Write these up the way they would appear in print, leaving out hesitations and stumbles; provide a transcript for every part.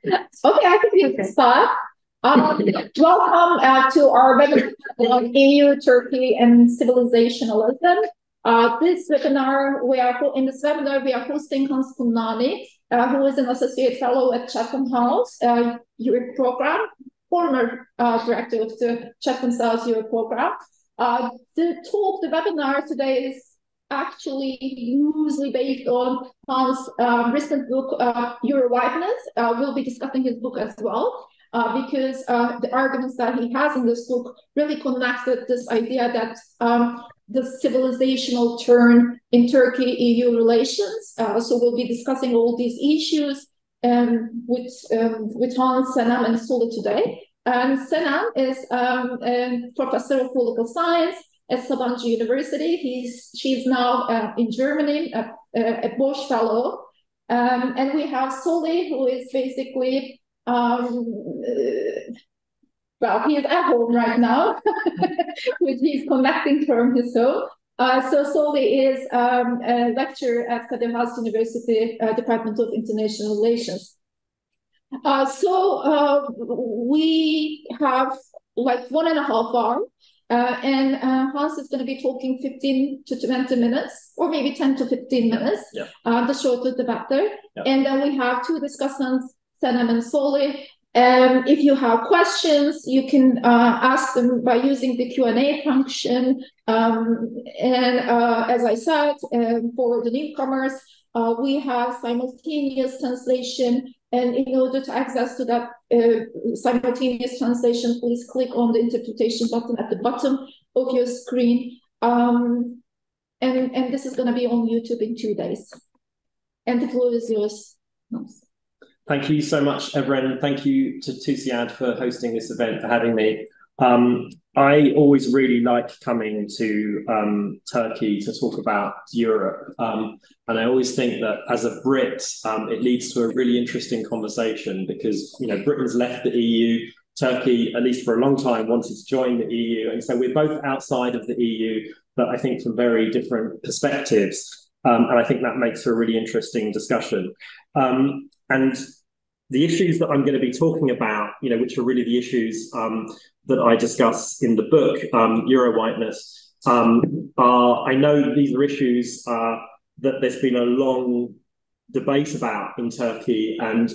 Okay, I think we can start. Welcome to our webinar on EU, Turkey, and civilizationalism. This webinar, in this webinar, we are hosting Hans Punani, who is an associate fellow at Chatham House Europe program, former director of the Chatham House Europe program. The webinar today is actually loosely based on Hans' recent book, Euro Whiteness. We'll be discussing his book as well, because the arguments that he has in this book really connected this idea that the civilizational turn in Turkey-EU relations. So we'll be discussing all these issues with Hans, Senem, and Sule today. And Senem is a professor of political science at Sabancı University. She's now in Germany, a Bosch fellow. And we have Sule, who is basically, well, he is at home right now, which he's connecting from his home. So Sole is a lecturer at Kadir Has University, Department of International Relations. We have like 1.5 hours. And Hans is going to be talking 15 to 20 minutes, or maybe 10 to 15 minutes. Yeah. The shorter, the better. Yeah. And then we have two discussants, Senem and Sole. If you have questions, you can ask them by using the Q&A function. As I said, for the newcomers, we have simultaneous translation. And in order to access to that simultaneous translation, please click on the interpretation button at the bottom of your screen. And this is going to be on YouTube in 2 days. And the floor is yours. Thank you so much, Evren. Thank you to TÜSİAD for hosting this event, for having me. I always really like coming to Turkey to talk about Europe. And I always think that as a Brit, it leads to a really interesting conversation because, you know, Britain's left the EU. Turkey, at least for a long time, wanted to join the EU. And so we're both outside of the EU, but I think from very different perspectives. And I think that makes for a really interesting discussion. And the issues that I'm going to be talking about, you know, which are really the issues that I discuss in the book, Euro Whiteness, I know these are issues that there's been a long debate about in Turkey, and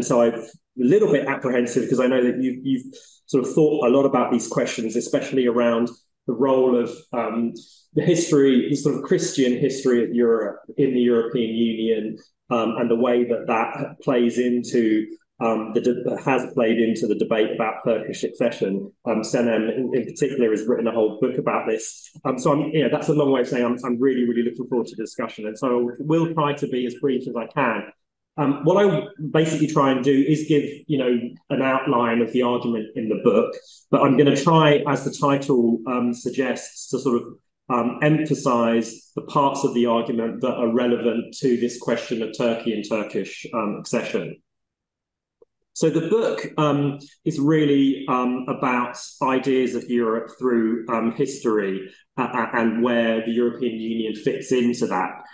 so I'm a little bit apprehensive because I know that you've sort of thought a lot about these questions, especially around the role of the history, the sort of Christian history of Europe in the European Union, and the way that plays into has played into the debate about Turkish accession. Senem, in particular, has written a whole book about this. So that's a long way of saying I'm really, really looking forward to the discussion. And so we'll try to be as brief as I can. What I basically try and do is give, you know, an outline of the argument in the book, but I'm going to try, as the title suggests, to sort of emphasize the parts of the argument that are relevant to this question of Turkey and Turkish accession. So the book is really about ideas of Europe through history and where the European Union fits into that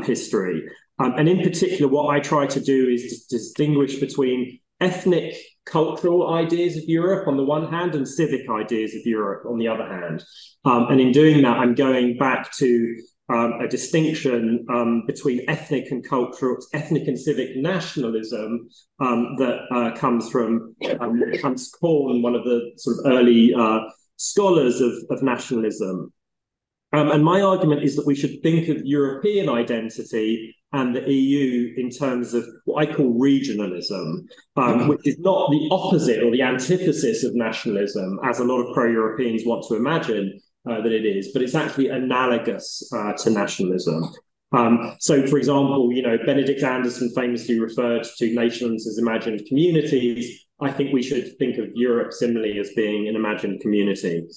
history. And in particular, what I try to do is to distinguish between ethnic cultural ideas of Europe on the one hand and civic ideas of Europe on the other hand. And in doing that, I'm going back to a distinction between ethnic and civic nationalism that comes from Hans Korn, one of the sort of early scholars of nationalism. And my argument is that we should think of European identity and the EU in terms of what I call regionalism, which is not the opposite or the antithesis of nationalism, as a lot of pro-Europeans want to imagine that it is, but it's actually analogous to nationalism. So, for example, you know, Benedict Anderson famously referred to nations as imagined communities. I think we should think of Europe similarly as being an imagined community.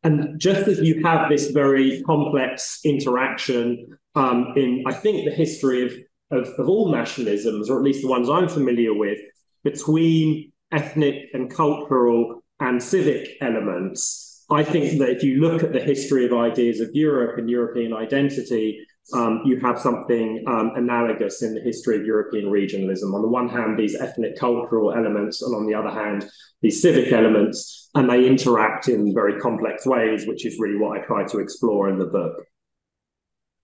And just as you have this very complex interaction in, I think, the history of all nationalisms, or at least the ones I'm familiar with, between ethnic and cultural and civic elements, I think that if you look at the history of ideas of Europe and European identity, you have something analogous in the history of European regionalism. On the one hand, these ethnic cultural elements, and on the other hand, these civic elements, and they interact in very complex ways, which is really what I try to explore in the book.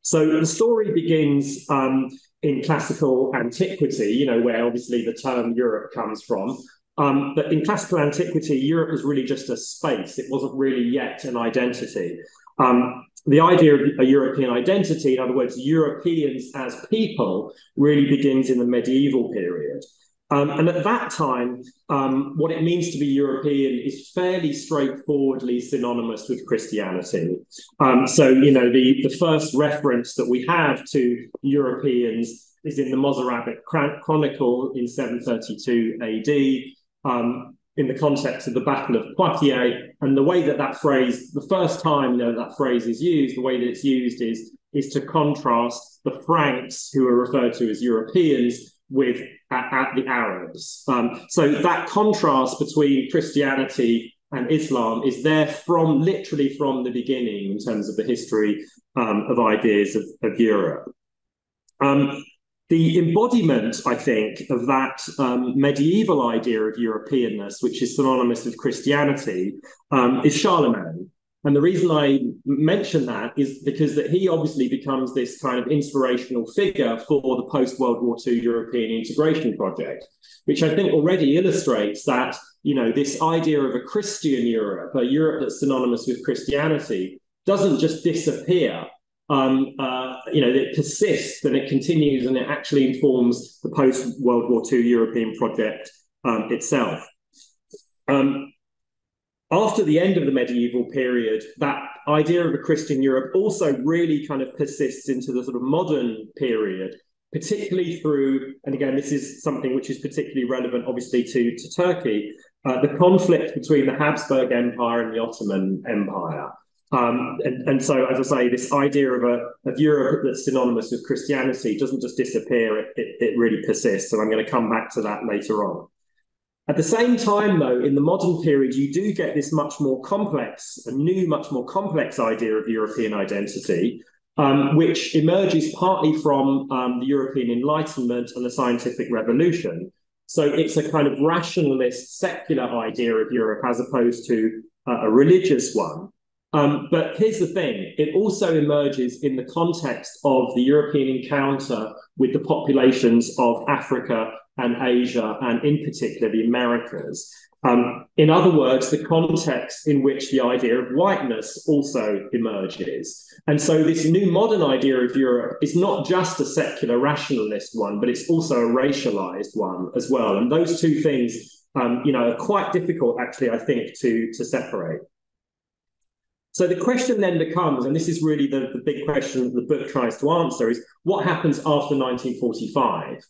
So the story begins in classical antiquity, where obviously the term Europe comes from. But in classical antiquity, Europe was really just a space. It wasn't really yet an identity. The idea of a European identity, in other words, Europeans as people, really begins in the medieval period. And at that time, what it means to be European is fairly straightforwardly synonymous with Christianity. So, the first reference that we have to Europeans is in the Mozarabic Chronicle in 732 AD, in the context of the Battle of Poitiers. And the way that phrase, the first time that phrase is used, the way that it's used is to contrast the Franks, who are referred to as Europeans, with the Arabs. So that contrast between Christianity and Islam is there literally from the beginning in terms of the history of ideas of Europe. The embodiment, I think, of that medieval idea of Europeanness, which is synonymous with Christianity, is Charlemagne. And the reason I mention that is because that he obviously becomes this kind of inspirational figure for the post-World War II European integration project, which I think already illustrates that, this idea of a Christian Europe, a Europe that's synonymous with Christianity, doesn't just disappear. It persists and it continues, and it actually informs the post-World War II European project itself. After the end of the medieval period, that idea of a Christian Europe also really kind of persists into the sort of modern period, particularly through, and again, this is something which is particularly relevant, obviously, to Turkey, the conflict between the Habsburg Empire and the Ottoman Empire. And so, as I say, this idea of Europe that's synonymous with Christianity doesn't just disappear, it really persists. And I'm going to come back to that later on. At the same time, though, in the modern period, you do get this much more complex idea of European identity, which emerges partly from the European Enlightenment and the scientific revolution. So it's a kind of rationalist, secular idea of Europe as opposed to a religious one. But here's the thing, it also emerges in the context of the European encounter with the populations of Africa and Asia, and in particular the Americas. In other words, the context in which the idea of whiteness also emerges. And so this new modern idea of Europe is not just a secular rationalist one, but it's also a racialized one as well. And those two things, are quite difficult, actually, I think, to separate. So the question then becomes, and this is really the big question the book tries to answer, is what happens after 1945?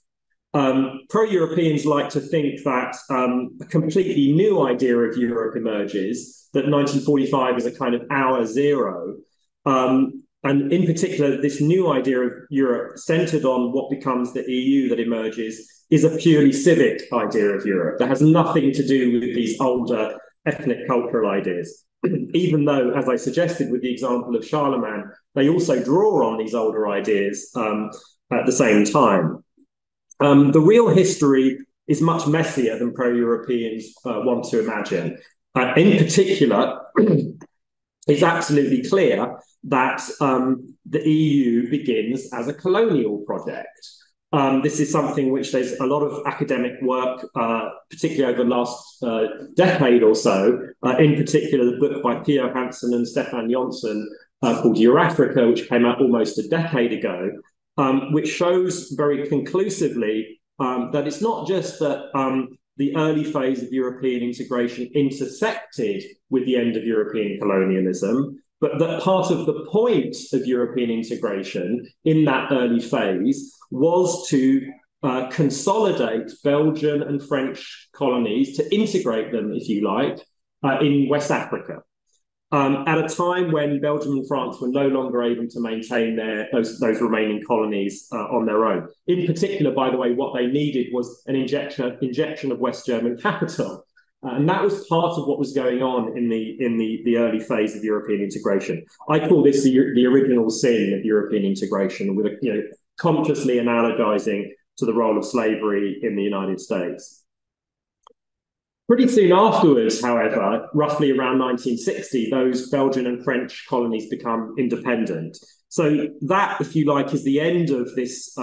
Pro-Europeans like to think that a completely new idea of Europe emerges, that 1945 is a kind of hour zero. And in particular, this new idea of Europe centered on what becomes the EU that emerges is a purely civic idea of Europe that has nothing to do with these older ethnic cultural ideas. Even though, as I suggested with the example of Charlemagne, they also draw on these older ideas at the same time. The real history is much messier than pro-Europeans want to imagine. In particular, it's absolutely clear that the EU begins as a colonial project. This is something which there's a lot of academic work, particularly over the last decade or so, in particular the book by Pio Hansen and Stefan Jonsson called Eurafrica, which came out almost a decade ago, which shows very conclusively that it's not just that the early phase of European integration intersected with the end of European colonialism, but that part of the point of European integration in that early phase was to consolidate Belgian and French colonies, to integrate them, if you like, in West Africa. At a time when Belgium and France were no longer able to maintain those remaining colonies on their own. In particular, by the way, what they needed was an injection of West German capital. And that was part of what was going on in the early phase of European integration. I call this the original sin of European integration, with consciously analogizing to the role of slavery in the United States. Pretty soon afterwards, however, roughly around 1960, those Belgian and French colonies become independent. So that, if you like, is the end of this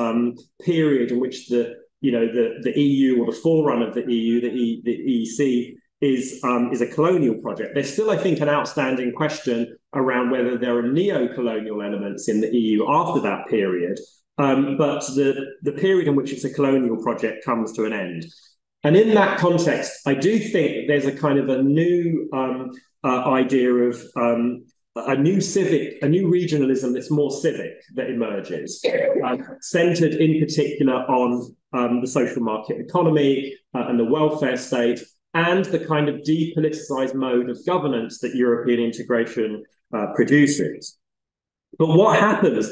period in which the EU, or the forerunner of the EU, the EEC, is a colonial project. There's still, I think, an outstanding question around whether there are neo-colonial elements in the EU after that period. But the period in which it's a colonial project comes to an end. And in that context, I do think there's a kind of a new idea of a new regionalism that's more civic that emerges, centered in particular on the social market economy and the welfare state, and the kind of depoliticized mode of governance that European integration produces. But what happens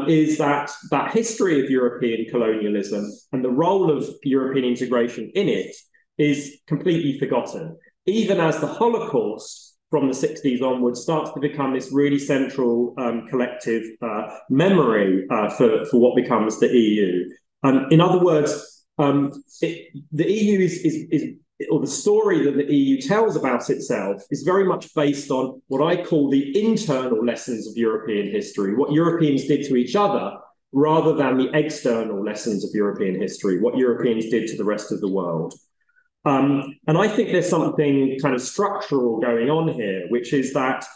is that history of European colonialism and the role of European integration in it is completely forgotten, even as the Holocaust from the 60s onwards starts to become this really central collective memory for what becomes the EU. In other words, the EU or the story that the EU tells about itself is very much based on what I call the internal lessons of European history, what Europeans did to each other, rather than the external lessons of European history, what Europeans did to the rest of the world. And I think there's something kind of structural going on here, which is that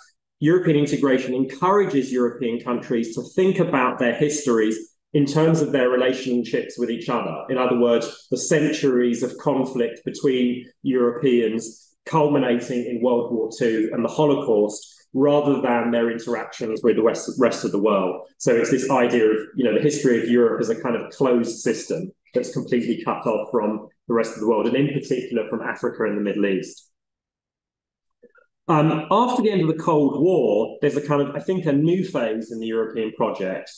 European integration encourages European countries to think about their histories in terms of their relationships with each other. In other words, the centuries of conflict between Europeans culminating in World War II and the Holocaust, rather than their interactions with the rest of the world. So it's this idea of, the history of Europe as a kind of closed system that's completely cut off from the rest of the world, and in particular from Africa and the Middle East. After the end of the Cold War, there's a kind of, I think, a new phase in the European project,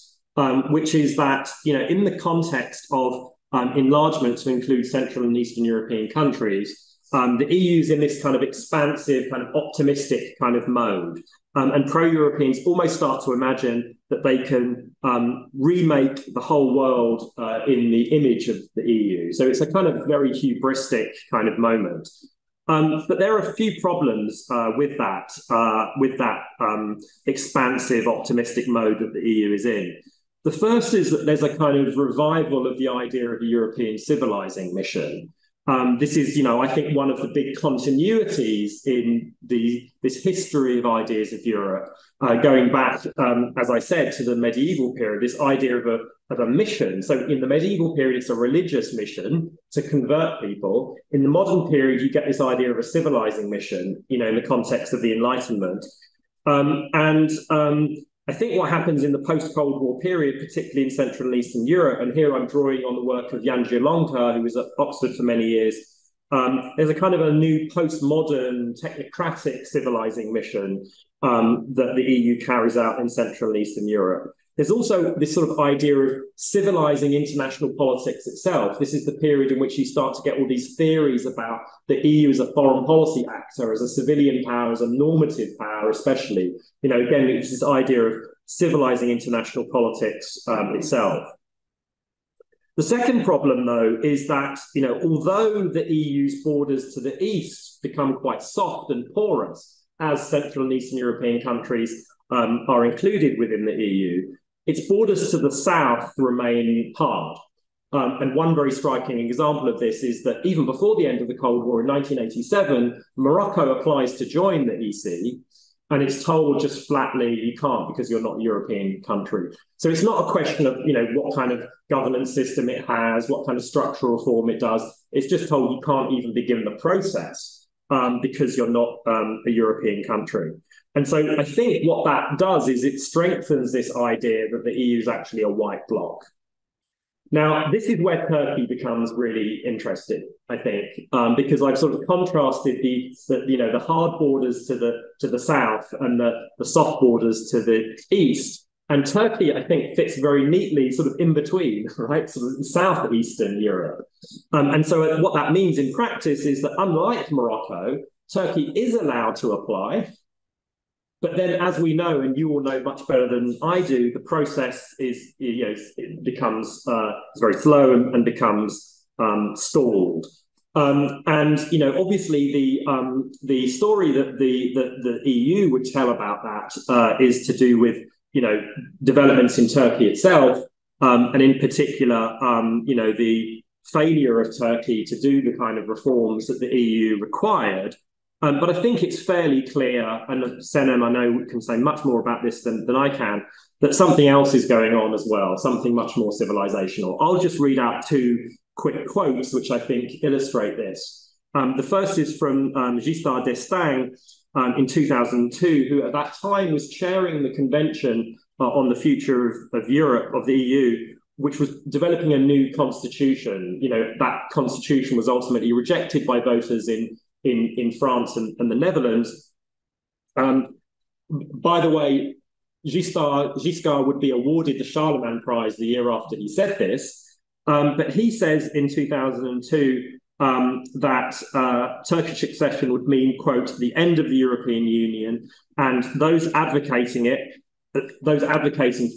which is that, in the context of enlargement to include Central and Eastern European countries, the EU's in this kind of expansive, kind of optimistic kind of mode. And pro-Europeans almost start to imagine that they can remake the whole world in the image of the EU. So it's a kind of very hubristic kind of moment. But there are a few problems with that expansive, optimistic mode that the EU is in. The first is that there's a kind of revival of the idea of a European civilizing mission. This is, I think, one of the big continuities in this history of ideas of Europe, going back, as I said, to the medieval period, this idea of a mission. So in the medieval period, it's a religious mission to convert people. In the modern period, you get this idea of a civilizing mission, in the context of the Enlightenment. I think what happens in the post-Cold War period, particularly in Central and Eastern Europe, and here I'm drawing on the work of Jan Zielonka, who was at Oxford for many years, there's a kind of a new postmodern technocratic civilizing mission that the EU carries out in Central and Eastern Europe. There's also this sort of idea of civilizing international politics itself. This is the period in which you start to get all these theories about the EU as a foreign policy actor, as a civilian power, as a normative power, especially. Again, it's this idea of civilizing international politics itself. The second problem, though, is that, although the EU's borders to the east become quite soft and porous, as Central and Eastern European countries are included within the EU, its borders to the south remain hard. And one very striking example of this is that even before the end of the Cold War in 1987, Morocco applies to join the EC, and it's told just flatly, you can't because you're not a European country. So it's not a question of, what kind of governance system it has, what kind of structural reform it does. It's just told you can't even begin the process because you're not a European country. And so I think what that does is it strengthens this idea that the EU is actually a white bloc. Now, this is where Turkey becomes really interesting, I think, because I've sort of contrasted the hard borders to the south and the soft borders to the east And Turkey, I think, fits very neatly sort of in between, right? Sort of southeastern Europe. And so what that means in practice is that unlike Morocco, Turkey is allowed to apply. But then, as we know, and you all know much better than I do, the process is, it becomes very slow and becomes stalled. Obviously, the story that the EU would tell about that is to do with developments in Turkey itself, and in particular, the failure of Turkey to do the kind of reforms that the EU required. But I think it's fairly clear, and Senem, I know, can say much more about this than I can, that something else is going on as well, something much more civilizational. I'll just read out two quick quotes, which I think illustrate this. The first is from Giscard d'Estaing in 2002, who at that time was chairing the convention on the future of Europe, of the EU, which was developing a new constitution. That constitution was ultimately rejected by voters in France and the Netherlands. By the way, Giscard would be awarded the Charlemagne Prize the year after he said this, but he says in 2002 that Turkish accession would mean, quote, the end of the European Union, and those advocating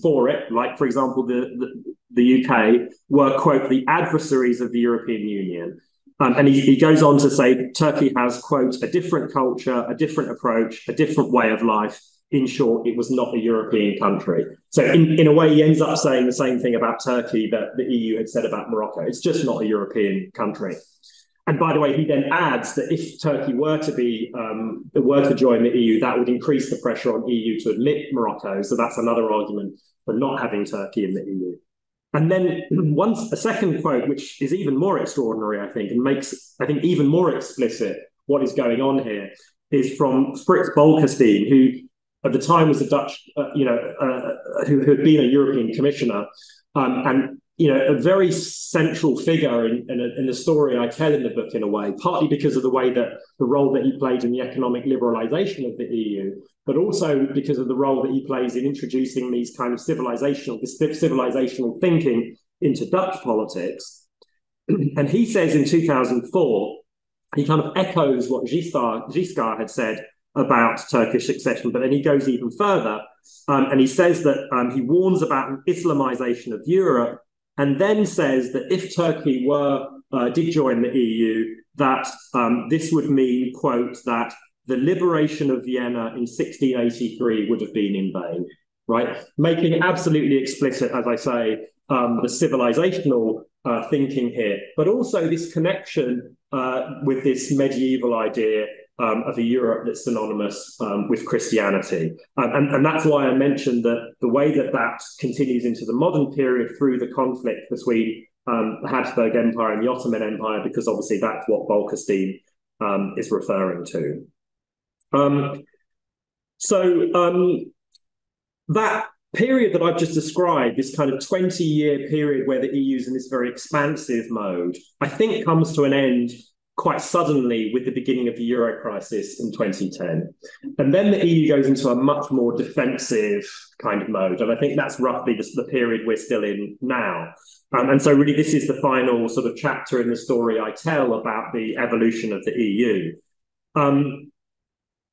for it, like, for example, the UK, were, quote, the adversaries of the European Union. And he goes on to say Turkey has, quote, a different culture, a different approach, a different way of life. In short, it was not a European country. So in a way, he ends up saying the same thing about Turkey that the EU had said about Morocco. It's just not a European country. And by the way, he then adds that if Turkey were to join the EU, that would increase the pressure on EU to admit Morocco. So that's another argument for not having Turkey in the EU. And then a second quote, which is even more extraordinary, I think, and makes, I think, even more explicit what is going on here, is from Frits Bolkestein, who at the time was a Dutch, who had been a European commissioner, and a very central figure in the story I tell in the book, in a way, partly because of the way that the role that he played in the economic liberalization of the EU, but also because of the role that he plays in introducing these kind of civilizational thinking into Dutch politics. And he says in 2004, he kind of echoes what Giscard had said about Turkish accession, but then he goes even further, and he says that he warns about an Islamization of Europe, and then says that if Turkey did join the EU, that this would mean, quote, that the liberation of Vienna in 1683 would have been in vain, right? Making absolutely explicit, as I say, the civilizational thinking here, but also this connection with this medieval idea of a Europe that's synonymous with Christianity. And that's why I mentioned that the way that continues into the modern period through the conflict between the Habsburg Empire and the Ottoman Empire, because obviously that's what Bolkestein is referring to. That period that I've just described, this kind of 20-year period where the EU's in this very expansive mode, I think comes to an end quite suddenly with the beginning of the Euro crisis in 2010. And then the EU goes into a much more defensive kind of mode. And I think that's roughly the period we're still in now. And so really this is the final sort of chapter in the story I tell about the evolution of the EU.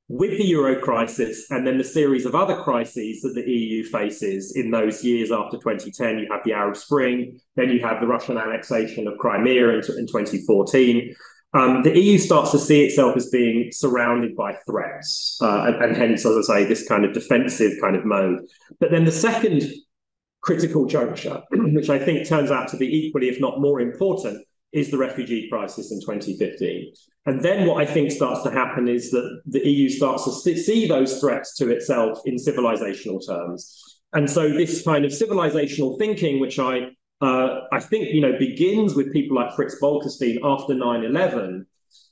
With the Euro crisis and then the series of other crises that the EU faces in those years after 2010, you have the Arab Spring, then you have the Russian annexation of Crimea in 2014. The EU starts to see itself as being surrounded by threats, and hence, as I say, this kind of defensive kind of mode. But then the second critical juncture, which I think turns out to be equally, if not more important, is the refugee crisis in 2015. And then what I think starts to happen is that the EU starts to see those threats to itself in civilizational terms. And so this kind of civilizational thinking, which I think, begins with people like Frits Bolkestein after 9/11,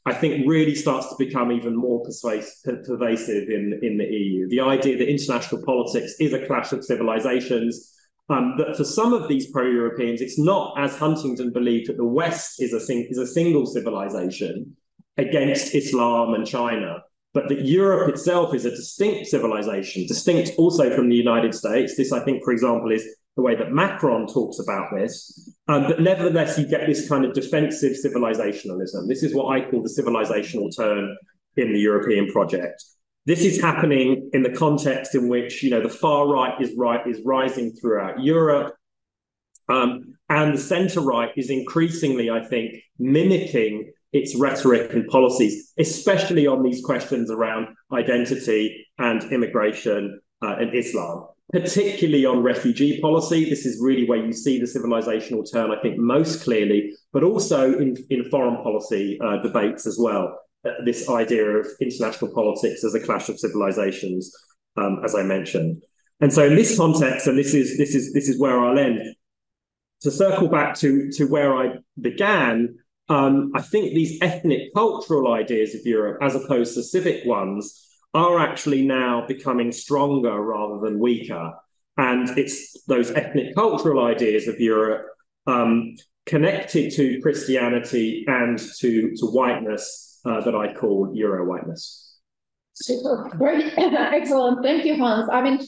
I think really starts to become even more pervasive in the EU. The idea that international politics is a clash of civilizations, that for some of these pro-Europeans, it's not, as Huntington believed, that the West is a single civilization against Islam and China, but that Europe itself is a distinct civilization, distinct also from the United States. This, I think, for example, is the way that Macron talks about this. But nevertheless, you get this kind of defensive civilizationalism. This is what I call the civilizational turn in the European project. This is happening in the context in which, you know, the far right is rising throughout Europe. And the centre-right is increasingly, I think, mimicking its rhetoric and policies, especially on these questions around identity and immigration and Islam, particularly on refugee policy. This is really where you see the civilizational turn, I think, most clearly, but also in foreign policy debates as well. This idea of international politics as a clash of civilizations, as I mentioned. And so in this context, and this is where I'll end, to circle back to where I began, I think these ethnic cultural ideas of Europe, as opposed to civic ones, are actually now becoming stronger rather than weaker. And it's those ethnic cultural ideas of Europe connected to Christianity and to whiteness that I call Euro-whiteness. Super, great, excellent. Thank you, Hans. I mean,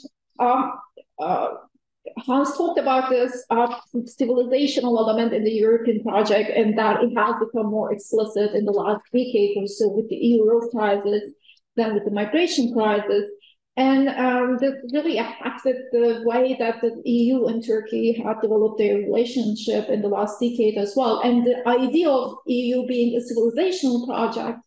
Hans talked about this civilizational element in the European project, and that it has become more explicit in the last decade or so with the EU crisis, then with the migration crisis. And this really affected the way that the EU and Turkey have developed their relationship in the last decade as well. And the idea of EU being a civilizational project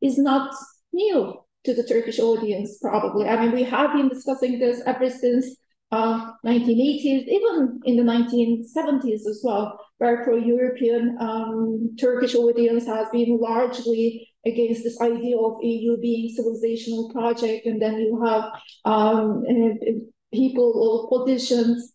is not new to the Turkish audience, probably. I mean, we have been discussing this ever since 1980s, even in the 1970s as well, where pro-European Turkish audience has been largely against this idea of EU being civilizational project, and then you have people or politicians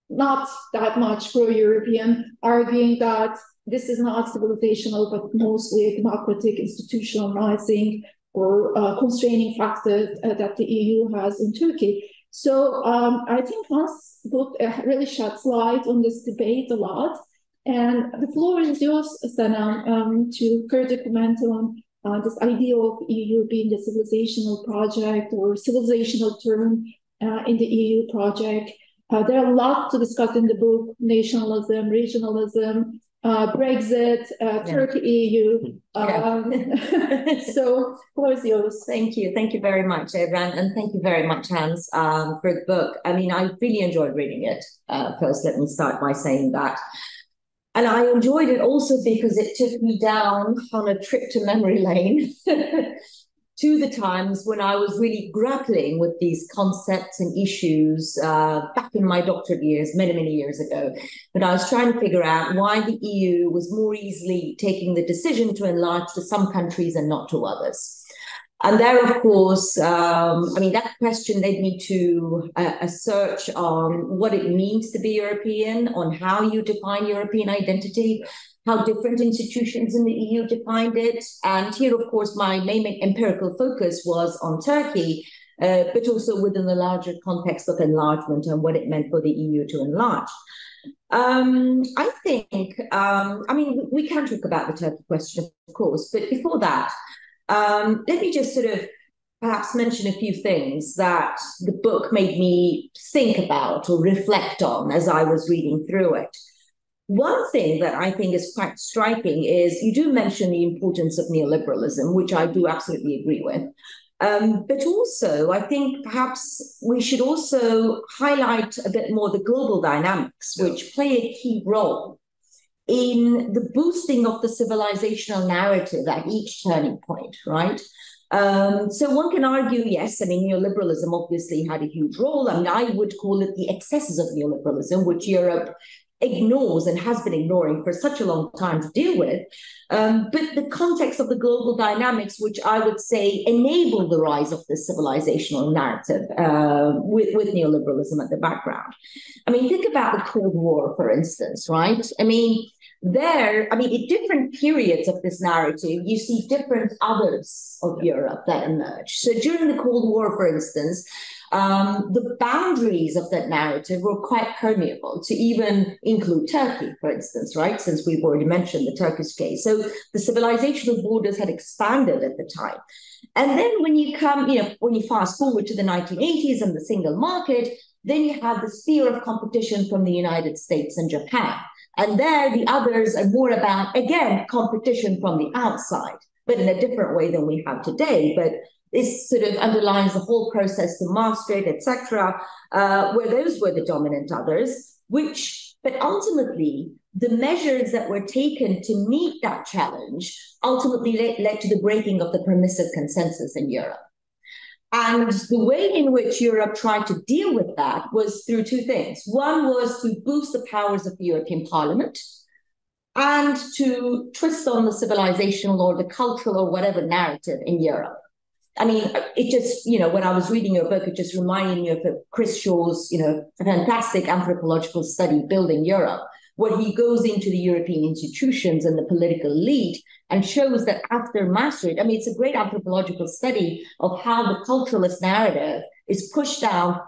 not that much pro-European arguing that this is not civilizational, but mostly a democratic institutionalizing or constraining factor that the EU has in Turkey. So I think Hans' book really sheds light on this debate a lot. And the floor is yours, Sana, to further comment on this idea of EU being a civilizational project or civilizational term in the EU project. There are a lot to discuss in the book: nationalism, regionalism, Brexit, Turkey, EU. So, floor is yours. Thank you. Thank you very much, Evren. And thank you very much, Hans, for the book. I mean, I really enjoyed reading it. First, let me start by saying that. And I enjoyed it also because it took me down on a trip to memory lane to the times when I was really grappling with these concepts and issues back in my doctorate years, many, many years ago. But I was trying to figure out why the EU was more easily taking the decision to enlarge to some countries and not to others. And there, of course, I mean, that question led me to a search on what it means to be European, on how you define European identity, how different institutions in the EU defined it. And here, of course, my main empirical focus was on Turkey, but also within the larger context of enlargement and what it meant for the EU to enlarge. I think, I mean, we can talk about the Turkey question, of course, but before that, let me just sort of perhaps mention a few things that the book made me think about or reflect on as I was reading through it. One thing that I think is quite striking is you do mention the importance of neoliberalism, which I do absolutely agree with. But also, I think perhaps we should also highlight a bit more the global dynamics, which play a key role in the boosting of the civilizational narrative at each turning point, right? So one can argue, yes, I mean, neoliberalism obviously had a huge role. I mean, I would call it the excesses of neoliberalism, which Europe ignores and has been ignoring for such a long time to deal with. But the context of the global dynamics, which I would say enable the rise of this civilizational narrative with neoliberalism at the background. I mean, think about the Cold War, for instance, right? I mean, in different periods of this narrative, you see different others of Europe that emerge. So during the Cold War, for instance, the boundaries of that narrative were quite permeable to even include Turkey, for instance, right? Since we've already mentioned the Turkish case. So the civilizational borders had expanded at the time. And then when you come, when you fast forward to the 1980s and the single market, then you have the sphere of competition from the United States and Japan. And there the others are more about, again, competition from the outside, but in a different way than we have today. But this sort of underlines the whole process to Maastricht, etc., where those were the dominant others, but ultimately, the measures that were taken to meet that challenge ultimately led to the breaking of the permissive consensus in Europe. And the way in which Europe tried to deal with that was through two things. One was to boost the powers of the European Parliament and to twist on the civilizational or the cultural or whatever narrative in Europe. I mean, it just, when I was reading your book, it just reminded me of Chris Shaw's, fantastic anthropological study, Building Europe, where he goes into the European institutions and the political elite and shows that after Maastricht, I mean, it's a great anthropological study of how the culturalist narrative is pushed down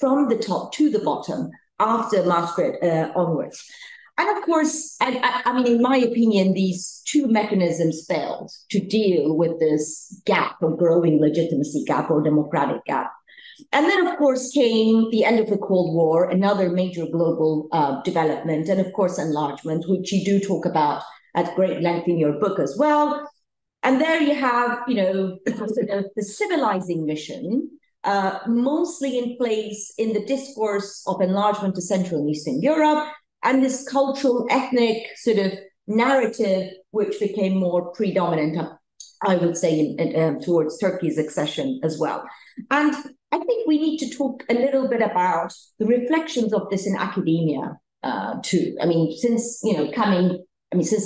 from the top to the bottom after Maastricht onwards. And of course, I mean, in my opinion, these two mechanisms failed to deal with this gap or growing legitimacy gap or democratic gap. And then, of course, came the end of the Cold War, another major global development, and of course, enlargement, which you do talk about at great length in your book as well. And there you have, the civilizing mission, mostly in place in the discourse of enlargement to Central and Eastern Europe, and this cultural, ethnic sort of narrative, which became more predominant, I would say, towards Turkey's accession as well. And I think we need to talk a little bit about the reflections of this in academia too. I mean, since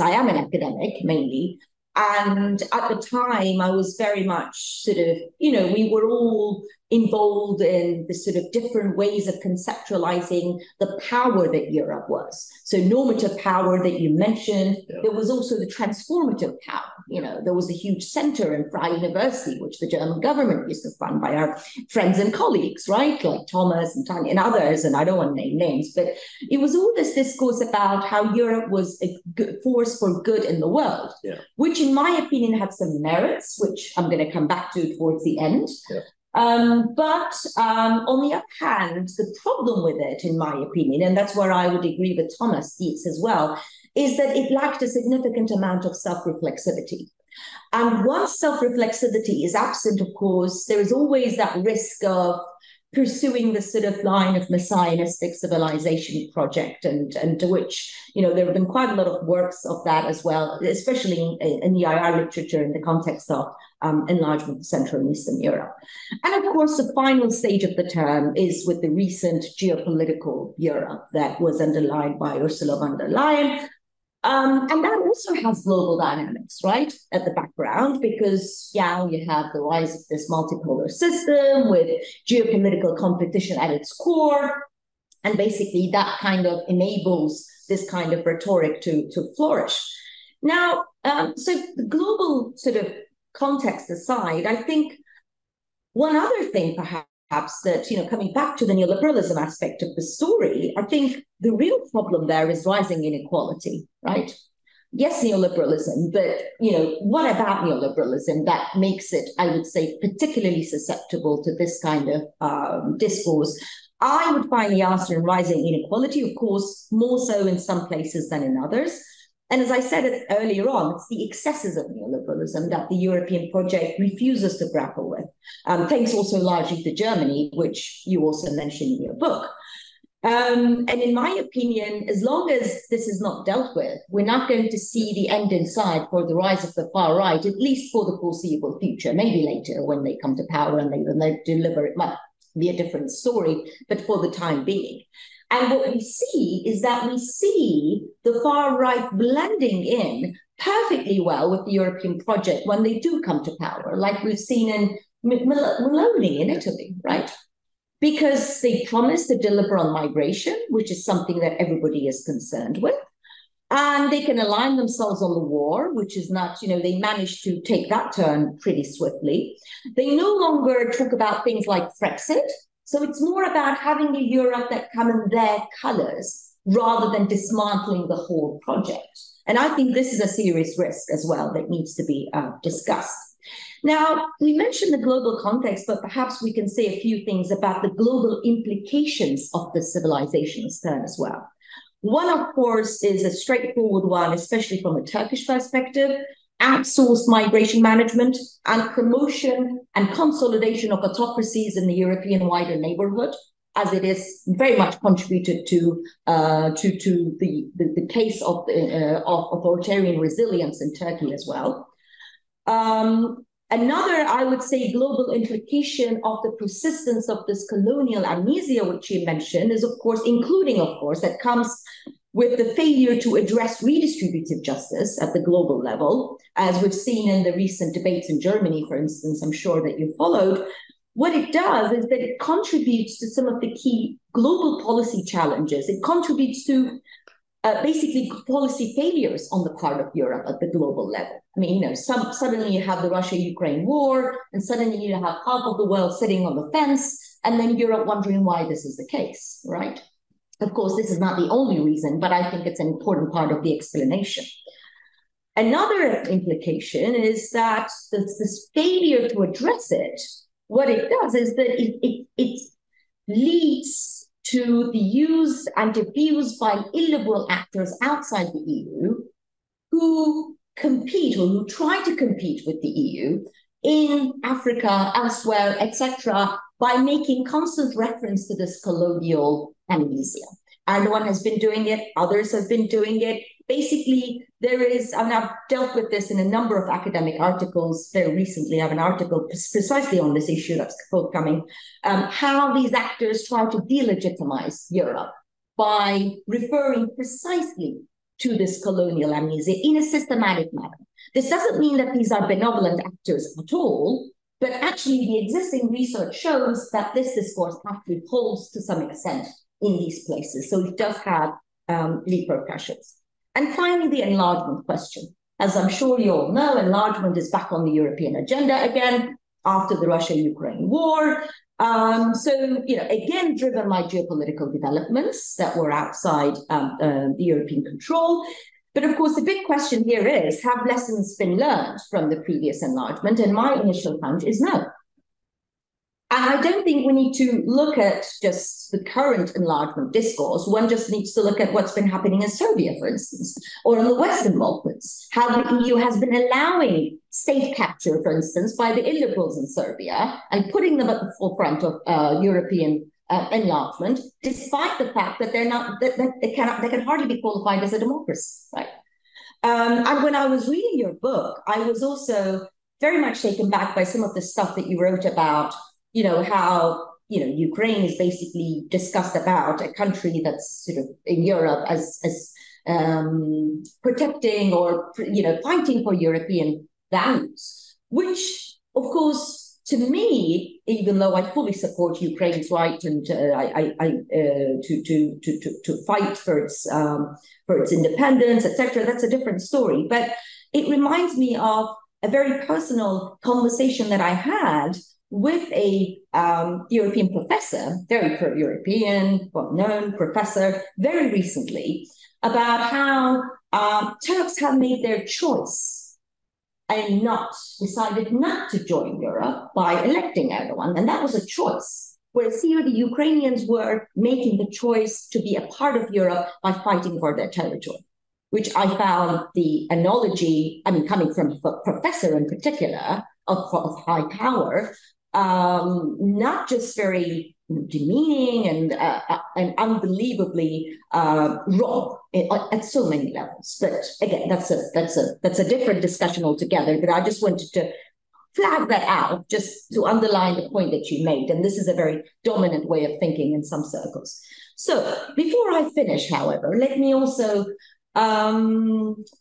I am an academic mainly, and at the time I was very much sort of, we were all involved in the sort of different ways of conceptualizing the power that Europe was. So normative power that you mentioned, there was also the transformative power. There was a huge center in Freie University, which the German government used to fund by our friends and colleagues, right? Like Thomas and Tanya and others, and I don't want to name names, but it was all this discourse about how Europe was a good force for good in the world, which in my opinion had some merits, which I'm going to come back to towards the end. But on the other hand, the problem with it, in my opinion, and that's where I would agree with Thomas Dietz as well, is that it lacked a significant amount of self-reflexivity. And once self-reflexivity is absent, of course, there is always that risk of pursuing the sort of line of messianistic civilization project, and to which, there have been quite a lot of works of that as well, especially in the IR literature in the context of enlargement of Central and Eastern Europe. And of course, the final stage of the term is with the recent geopolitical Europe that was underlined by Ursula von der Leyen. And that also has global dynamics, right, at the background, because you have the rise of this multipolar system with geopolitical competition at its core. And basically that kind of enables this kind of rhetoric to flourish. Now, so the global sort of context aside, I think one other thing perhaps that, coming back to the neoliberalism aspect of the story, I think the real problem there is rising inequality, right? Yes, neoliberalism, but, what about neoliberalism that makes it, I would say, particularly susceptible to this kind of discourse? I would find the answer in rising inequality, of course, more so in some places than in others. And as I said earlier on, it's the excesses of neoliberalism that the European project refuses to grapple with, thanks also largely to Germany, which you also mentioned in your book. And in my opinion, as long as this is not dealt with, we're not going to see the end in sight for the rise of the far right, at least for the foreseeable future. Maybe later when they come to power and they deliver, it might be a different story, but for the time being. And what we see is that we see the far right blending in perfectly well with the European project when they do come to power, like we've seen in Meloni in Italy, right? Because they promise to deliver on migration, which is something that everybody is concerned with. And they can align themselves on the war, which is not, they managed to take that turn pretty swiftly. They no longer talk about things like Brexit. So it's more about having a Europe that come in their colors rather than dismantling the whole project. And I think this is a serious risk as well that needs to be discussed. Now, we mentioned the global context, but perhaps we can say a few things about the global implications of the civilization's turn as well. One, of course, is a straightforward one, especially from a Turkish perspective: outsourced migration management and promotion and consolidation of autocracies in the European wider neighborhood, as it is very much contributed to the case of authoritarian resilience in Turkey as well. Another, I would say, global implication of the persistence of this colonial amnesia, which you mentioned, is, of course, that comes with the failure to address redistributive justice at the global level, as we've seen in the recent debates in Germany, for instance. I'm sure that you followed. What it does is that it contributes to some of the key global policy challenges. It contributes to basically policy failures on the part of Europe at the global level. I mean, suddenly you have the Russia-Ukraine war, and suddenly you have half of the world sitting on the fence, and then Europe wondering why this is the case, right? Of course, this is not the only reason, but I think it's an important part of the explanation. Another implication is that this failure to address it, what it does is that it leads to the use and abuse by illiberal actors outside the EU who compete or who try to compete with the EU in Africa, elsewhere, etc., by making constant reference to this colonial amnesia. Erdogan has been doing it, others have been doing it. Basically, there is, and I've dealt with this in a number of academic articles very recently. I have an article precisely on this issue that's forthcoming, how these actors try to delegitimize Europe by referring precisely to this colonial amnesia in a systematic manner. This doesn't mean that these are benevolent actors at all, but actually the existing research shows that this discourse actually holds to some extent in these places. So it does have repercussions. And finally, the enlargement question. As I'm sure you all know, enlargement is back on the European agenda again after the Russia-Ukraine war. So, again, driven by geopolitical developments that were outside the European control. But of course, the big question here is, have lessons been learned from the previous enlargement? And my initial hunch is no. And I don't think we need to look at just the current enlargement discourse. One just needs to look at what's been happening in Serbia, for instance, or in the Western Balkans, how the EU has been allowing state capture, for instance, by the illiberals in Serbia and putting them at the forefront of European enlargement, despite the fact that they can hardly be qualified as a democracy, right? And when I was reading your book, I was also very much taken back by some of the stuff that you wrote about, how, Ukraine is basically discussed about a country that's sort of in Europe as protecting or, fighting for European values, which, of course, to me, even though I fully support Ukraine's right and to fight for its independence, etc., that's a different story. But it reminds me of a very personal conversation that I had with a European professor, very pro-European, well-known professor, very recently, about how Turks have made their choice and decided not to join Europe by electing Erdogan. And that was a choice. Whereas here, the Ukrainians were making the choice to be a part of Europe by fighting for their territory, which I found the analogy, coming from a professor in particular, of high power, not just very demeaning and unbelievably wrong at so many levels. But again, that's a different discussion altogether. But I just wanted to flag that out just to underline the point that you made. And this is a very dominant way of thinking in some circles. So before I finish, however, let me also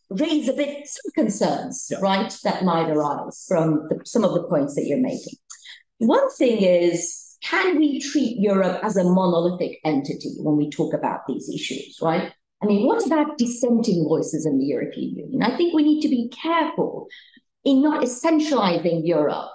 raise a bit some concerns, right, that might arise from some of the points that you're making. One thing is, can we treat Europe as a monolithic entity when we talk about these issues, right? What about dissenting voices in the European Union? I think we need to be careful in not essentializing Europe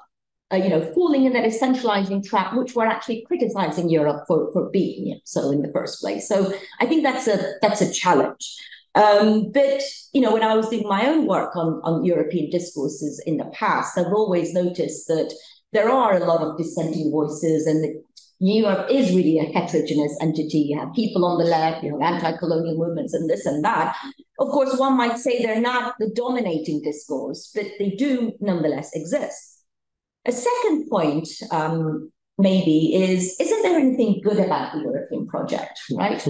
falling in that essentializing trap, which we're actually criticizing Europe for being so in the first place. So I think that's a challenge. But when I was doing my own work on European discourses in the past, I've always noticed that there are a lot of dissenting voices, and Europe is really a heterogeneous entity. You have people on the left, you have anti-colonial movements and this and that. Of course, one might say they're not the dominating discourse, but they do nonetheless exist. A second point, maybe, isn't there anything good about the European project, right?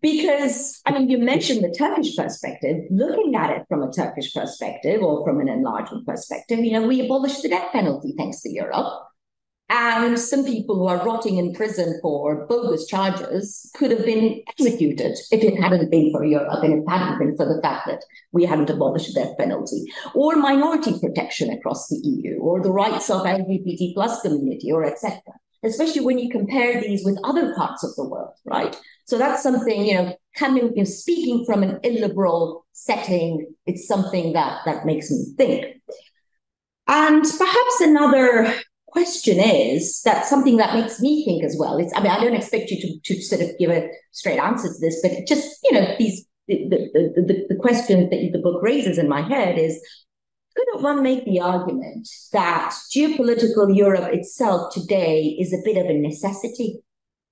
Because, you mentioned the Turkish perspective. Looking at it from a Turkish perspective or from an enlargement perspective, we abolished the death penalty thanks to Europe. And some people who are rotting in prison for bogus charges could have been executed if it hadn't been for Europe and it hadn't been for the fact that we hadn't abolished the death penalty. Or minority protection across the EU, or the rights of LGBT plus community, or etc. Especially when you compare these with other parts of the world, right? So that's something, speaking from an illiberal setting, it's something that makes me think. And perhaps another question is that something that makes me think as well. I don't expect you to sort of give a straight answer to this, but it just, the questions that the book raises in my head is, couldn't one make the argument that geopolitical Europe itself today is a bit of a necessity?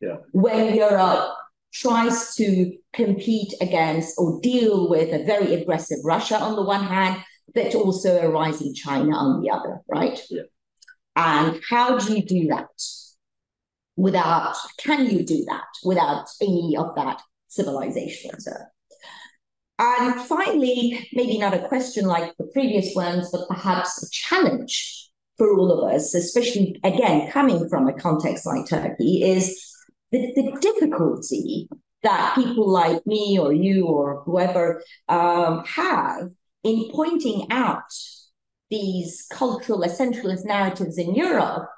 Yeah. When Europe tries to compete against or deal with a very aggressive Russia on the one hand, but also a rising China on the other, right? Yeah. And how do you do that can you do that without any of that civilization? And finally, maybe not a question like the previous ones, but perhaps a challenge for all of us, especially, again, coming from a context like Turkey, is the difficulty that people like me or you or whoever have in pointing out these cultural essentialist narratives in Europe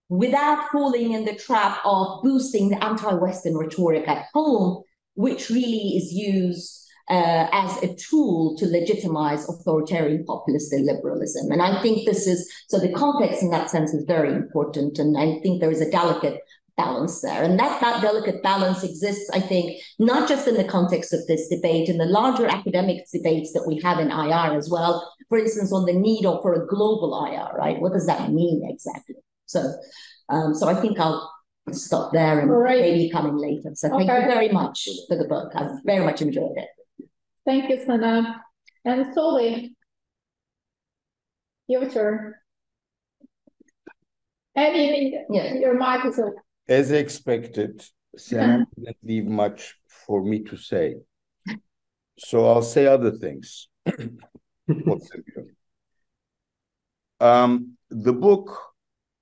without falling in the trap of boosting the anti-Western rhetoric at home, which really is used as a tool to legitimize authoritarian populist liberalism. And I think the context in that sense is very important. And I think there is a delicate balance there. And that delicate balance exists, I think, not just in the context of this debate, in the larger academic debates that we have in IR as well, for instance, on the need for a global IR, right? What does that mean exactly? So I think I'll stop there and maybe coming later. So thank you very much for the book. I've very much enjoyed it. Thank you, Sana. And Soli, your turn. Your mic is open. As expected, Sana didn't leave much for me to say. So I'll say other things. The book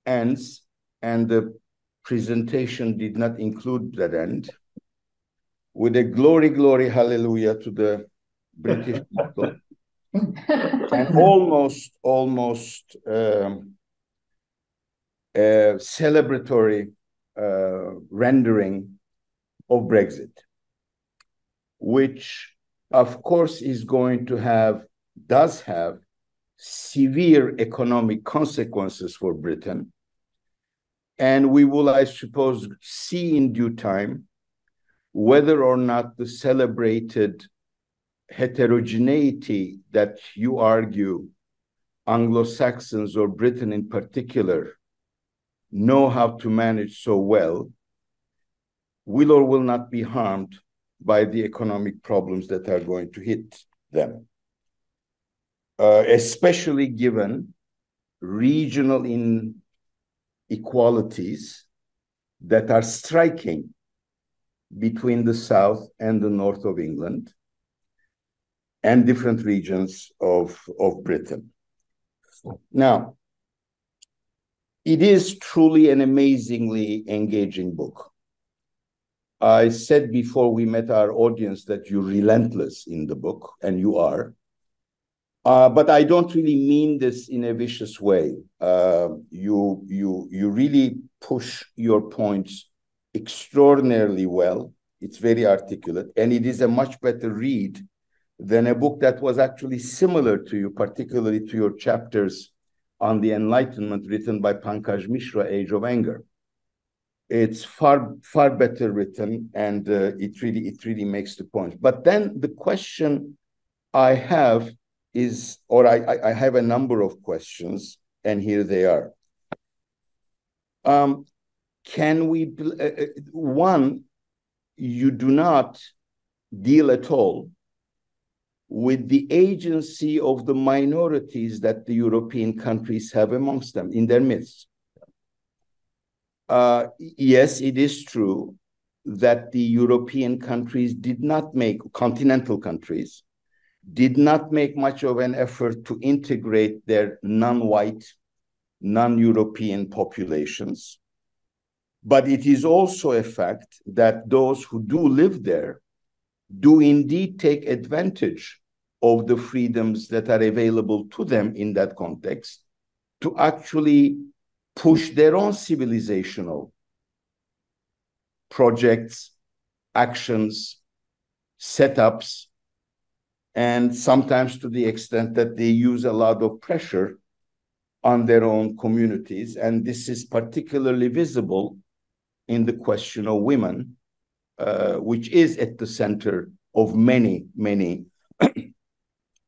ends, and the presentation did not include that end, with a glory, glory, hallelujah to the British people, and almost celebratory rendering of Brexit, which of course is going to does have severe economic consequences for Britain. And we will, I suppose, see in due time whether or not the celebrated heterogeneity that you argue Anglo-Saxons or Britain in particular know how to manage so well will or will not be harmed by the economic problems that are going to hit them, especially given regional inequalities that are striking between the south and the north of England and different regions of Britain. Now, it is truly an amazingly engaging book. I said before we met our audience that you're relentless in the book, and you are. But I don't really mean this in a vicious way. You really push your points extraordinarily well. It's very articulate, and it is a much better read than a book that was actually similar to you, particularly to your chapters on the Enlightenment written by Pankaj Mishra, Age of Anger. It's far better written, and it really makes the point. But then the question I have is, or I have a number of questions, and here they are. Can we, one, you do not deal at all with the agency of the minorities that the European countries have amongst them, in their midst. Yes, it is true that the European countries did not make, continental countries, did not make much of an effort to integrate their non-white, non-European populations. But it is also a fact that those who do live there do indeed take advantage of the freedoms that are available to them in that context to actually push their own civilizational projects, actions, setups, and sometimes to the extent that they use a lot of pressure on their own communities. And this is particularly visible in the question of women, which is at the center of many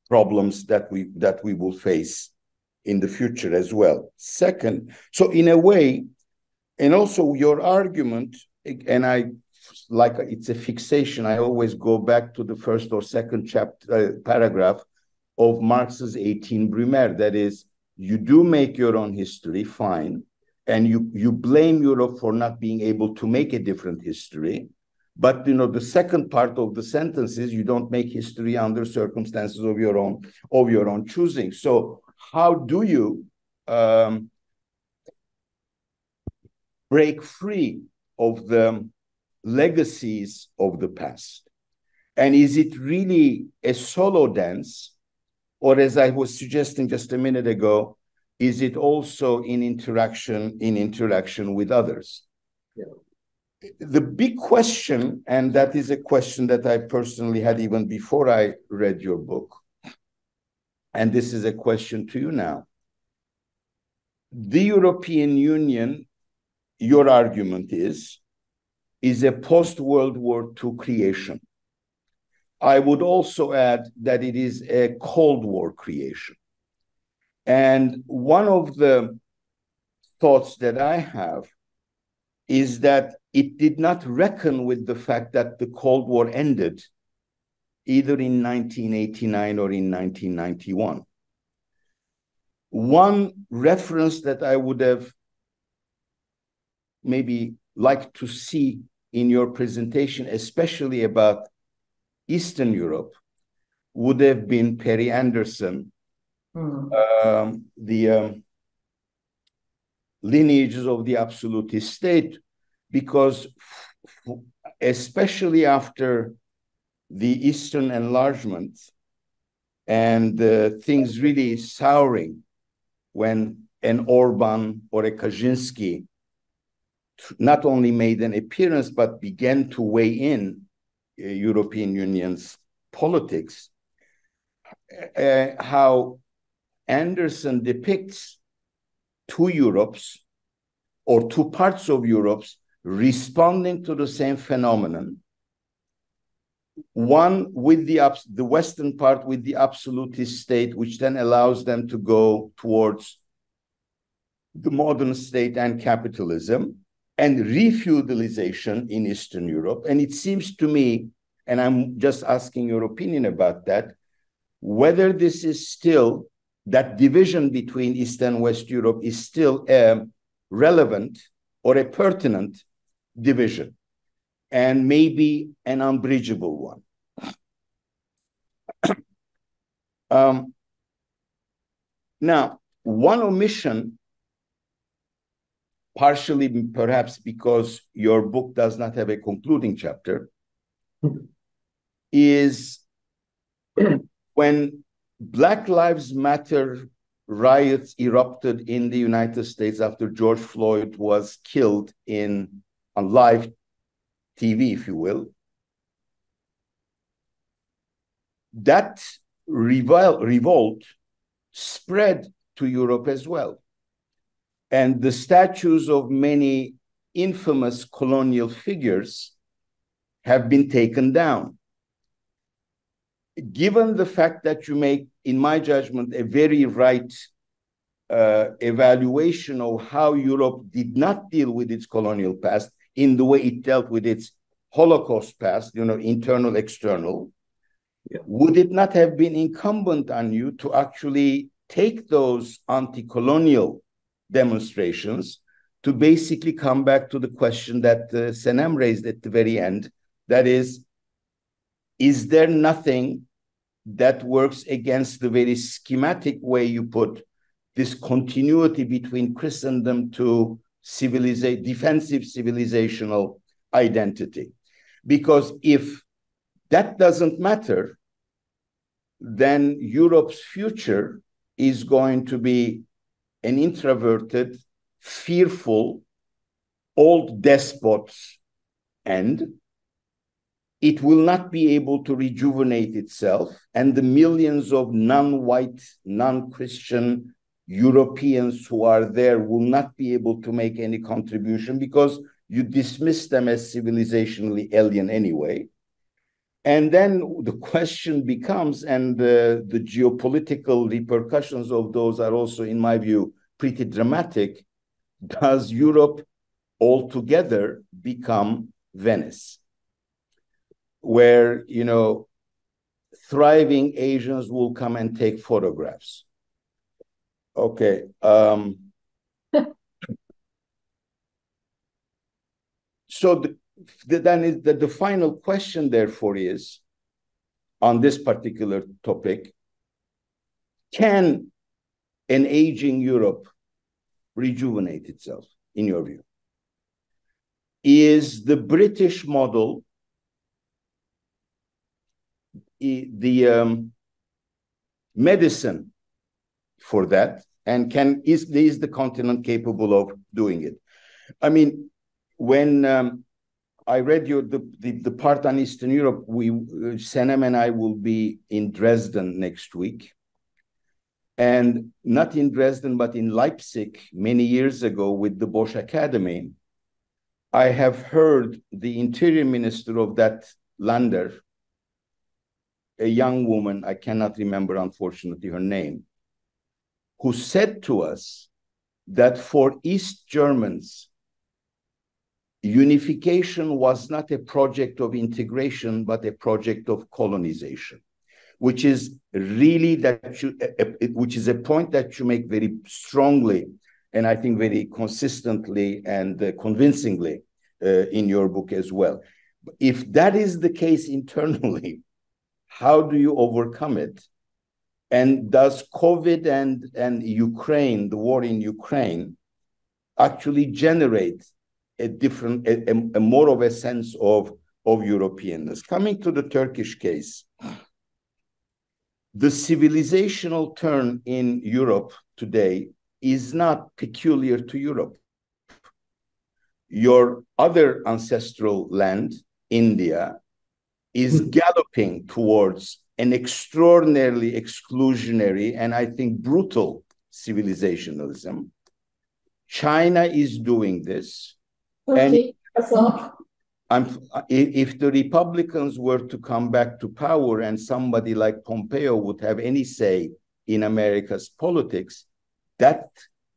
problems that we will face in the future as well. Second, so in a way, and also your argument, and it's a fixation, I always go back to the first or second paragraph of Marx's 18 Brumaire. That is, you do make your own history, fine, and you blame Europe for not being able to make a different history. But the second part of the sentence is you don't make history under circumstances of your own choosing. So how do you break free of the legacies of the past? And is it really a solo dance, or, as I was suggesting just a minute ago, is it also in interaction with others? Yeah. The big question, and that is a question that I personally had even before I read your book, and this is a question to you now. The European Union, your argument is a post-World War II creation. I would also add that it is a Cold War creation. And one of the thoughts that I have is that it did not reckon with the fact that the Cold War ended either in 1989 or in 1991. One reference that I would have maybe liked to see in your presentation, especially about Eastern Europe, would have been Perry Anderson, the lineages of the absolutist state, because especially after the Eastern enlargement and things really souring when an Orban or a Kaczynski not only made an appearance, but began to weigh in European Union's politics, how Anderson depicts two Europes or two parts of Europes responding to the same phenomenon. One with the Western part with the absolutist state, which then allows them to go towards the modern state and capitalism, and refeudalization in Eastern Europe. And it seems to me, and I'm just asking your opinion about that, whether this is still, that division between East and West Europe is still a relevant or a pertinent division, and maybe an unbridgeable one. Now, one omission, partially perhaps because your book does not have a concluding chapter, is when Black Lives Matter riots erupted in the United States after George Floyd was killed on live TV, if you will. That revolt spread to Europe as well. And the statues of many infamous colonial figures have been taken down. Given the fact that you make, in my judgment, a very right evaluation of how Europe did not deal with its colonial past in the way it dealt with its Holocaust past, internal, external, would it not have been incumbent on you to actually take those anti-colonial demonstrations to basically come back to the question that Senem raised at the very end, that is there nothing that works against the very schematic way you put this continuity between Christendom to defensive civilizational identity? Because if that doesn't matter, then Europe's future is going to be an introverted, fearful, old despot's end. It will not be able to rejuvenate itself, and the millions of non-white, non-Christian Europeans who are there will not be able to make any contribution because you dismiss them as civilizationally alien anyway. And then the question becomes, and the geopolitical repercussions of those are also, in my view, pretty dramatic. Does Europe altogether become Venice, where, thriving Asians will come and take photographs? Okay. So then the final question, therefore, is, on this particular topic, can an aging Europe rejuvenate itself, in your view? Is the British model the medicine for that? And is the continent capable of doing it? I mean, when I read the part on Eastern Europe, Senem and I will be in Dresden next week. And not in Dresden, but in Leipzig many years ago with the Bosch Academy, I have heard the interior minister of that Länder, a young woman, I cannot remember, unfortunately, her name, who said to us that for East Germans, unification was not a project of integration, but a project of colonization, which is really which is a point that you make very strongly, and I think very consistently and convincingly in your book as well. If that is the case internally, how do you overcome it? And does COVID and Ukraine, the war in Ukraine, actually generate a more of a sense of Europeanness? Coming to the Turkish case, the civilizational turn in Europe today is not peculiar to Europe. Your other ancestral land, India, is galloping towards an extraordinarily exclusionary and I think brutal civilizationalism. China is doing this. Okay. And if the Republicans were to come back to power and somebody like Pompeo would have any say in America's politics, that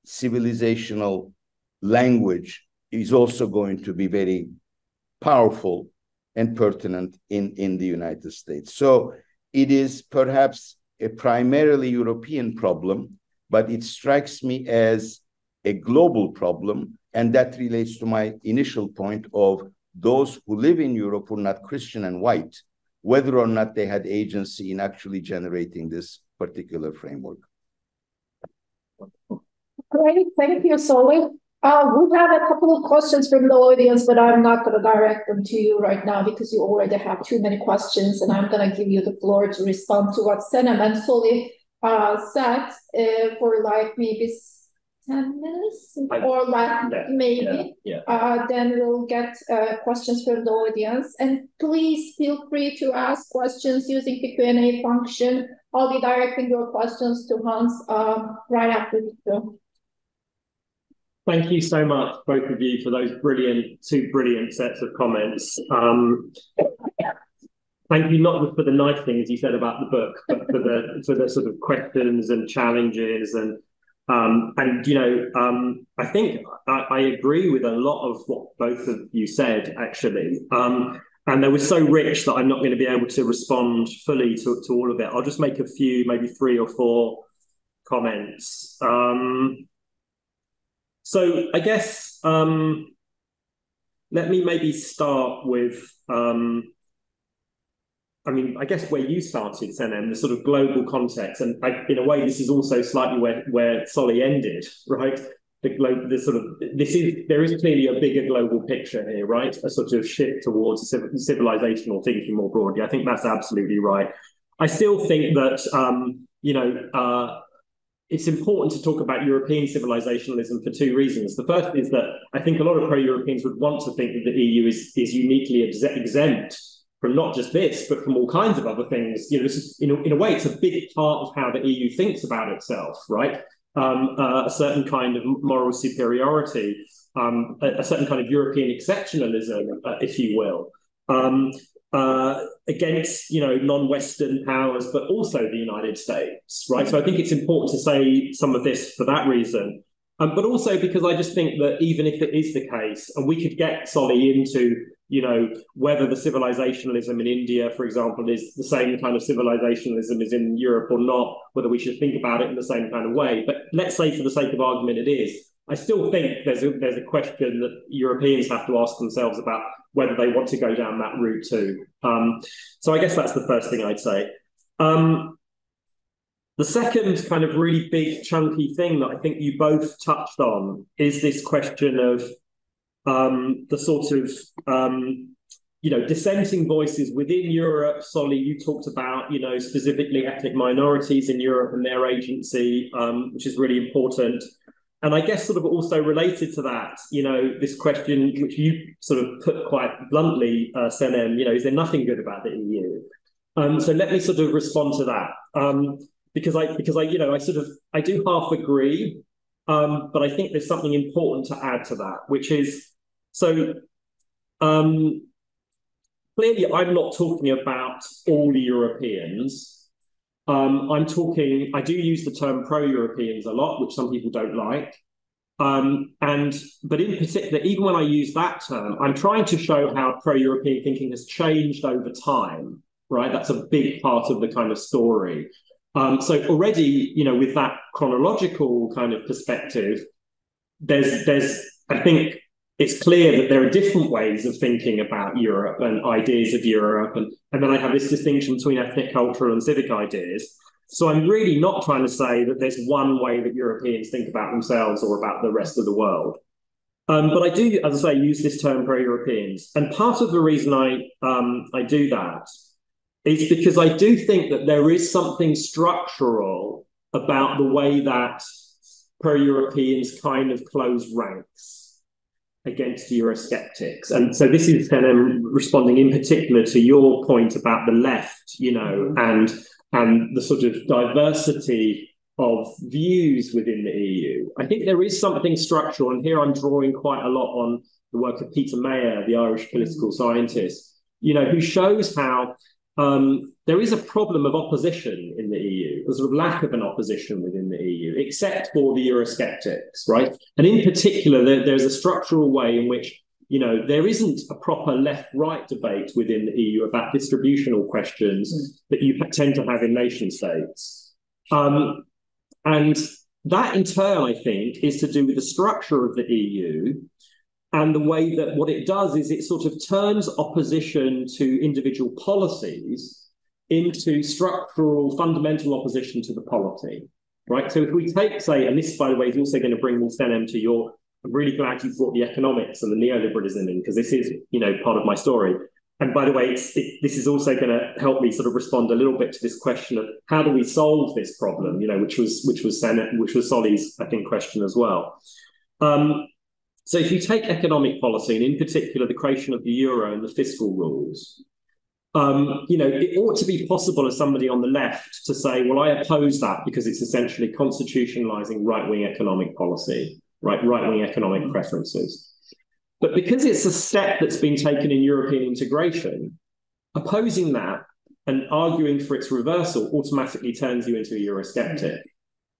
civilizational language is also going to be very powerful and pertinent in the United States. So it is perhaps a primarily European problem, but it strikes me as a global problem. And that relates to my initial point of those who live in Europe who are not Christian and white, whether or not they had agency in actually generating this particular framework. Great, thank you, Solly. We have a couple of questions from the audience, but I'm not going to direct them to you right now because you already have too many questions, and I'm going to give you the floor to respond to what Senem and Solly said for like maybe 10 minutes or less, maybe. Then we'll get questions from the audience. And please feel free to ask questions using the Q&A function I'll be directing your questions to Hans right after this show. Thank you so much, both of you, for those two brilliant sets of comments. Thank you not just for the nice things you said about the book, but for the sort of questions and challenges and you know, I think I agree with a lot of what both of you said, actually. And they were so rich that I'm not going to be able to respond fully to all of it. I'll just make a few, maybe 3 or 4 comments. So I guess let me maybe start with, I mean, I guess where you started, Senem, the sort of global context. And in a way, this is also slightly where Solly ended, right? There is clearly a bigger global picture here, right? A sort of shift towards civilizational thinking more broadly. I think that's absolutely right. I still think that, you know, it's important to talk about European civilizationalism for 2 reasons. The first is that I think a lot of pro-Europeans would want to think that the EU is uniquely exempt from not just this, but from all kinds of other things. You know, this is, in a way, it's a big part of how the EU thinks about itself, right? A certain kind of moral superiority, a certain kind of European exceptionalism, if you will, against, you know, non-Western powers, but also the United States, right? So I think it's important to say some of this for that reason. But also because I just think that even if it is the case, and we could get Solly into, you know, whether the civilizationalism in India, for example, is the same kind of civilizationalism as in Europe or not, whether we should think about it in the same kind of way. But let's say for the sake of argument it is. I still think there's a question that Europeans have to ask themselves about whether they want to go down that route too. So I guess that's the first thing I'd say. The second kind of really big chunky thing that I think you both touched on is this question of the sort of, you know, dissenting voices within Europe. Solly, you talked about, you know, specifically ethnic minorities in Europe and their agency, which is really important. And I guess sort of also related to that, you know, this question, which you sort of put quite bluntly, Senem, you know, is there nothing good about the EU? So let me sort of respond to that. Because I, you know, I do half agree, but I think there's something important to add to that, which is, so clearly I'm not talking about all the Europeans. I do use the term pro-Europeans a lot, which some people don't like. But in particular, even when I use that term, I'm trying to show how pro-European thinking has changed over time, right? That's a big part of the kind of story. So already, you know, with that chronological kind of perspective, I think it's clear that there are different ways of thinking about Europe and ideas of Europe. And then I have this distinction between ethnic, cultural, and civic ideas. So I'm really not trying to say that there's one way that Europeans think about themselves or about the rest of the world. But I do, as I say, use this term pro-Europeans. And part of the reason I do that is because I do think that there is something structural about the way that pro-Europeans kind of close ranks against Eurosceptics. And so this is kind of responding in particular to your point about the left, you know, and the sort of diversity of views within the EU. I think there is something structural, and here I'm drawing quite a lot on the work of Peter Mayer, the Irish political scientist, you know, who shows how there is a problem of opposition in the EU, a sort of lack of an opposition within the EU, except for the Eurosceptics, right? And in particular, there's a structural way in which, you know, there isn't a proper left-right debate within the EU about distributional questions that you tend to have in nation states. And that, in turn, I think, is to do with the structure of the EU and the way that what it does is it sort of turns opposition to individual policies into structural, fundamental opposition to the polity, right? So if we take, say, and this, by the way, is also going to bring Senem to your, I'm really glad you brought the economics and the neoliberalism in, because this is, you know, part of my story. And by the way, this is also going to help me sort of respond a little bit to this question of how do we solve this problem, you know, which was Solly's, I think, question as well. So if you take economic policy, and in particular the creation of the euro and the fiscal rules, it ought to be possible as somebody on the left to say, well, I oppose that because it's essentially constitutionalizing right-wing economic policy, right-wing economic preferences. But because it's a step that's been taken in European integration, opposing that and arguing for its reversal automatically turns you into a Eurosceptic,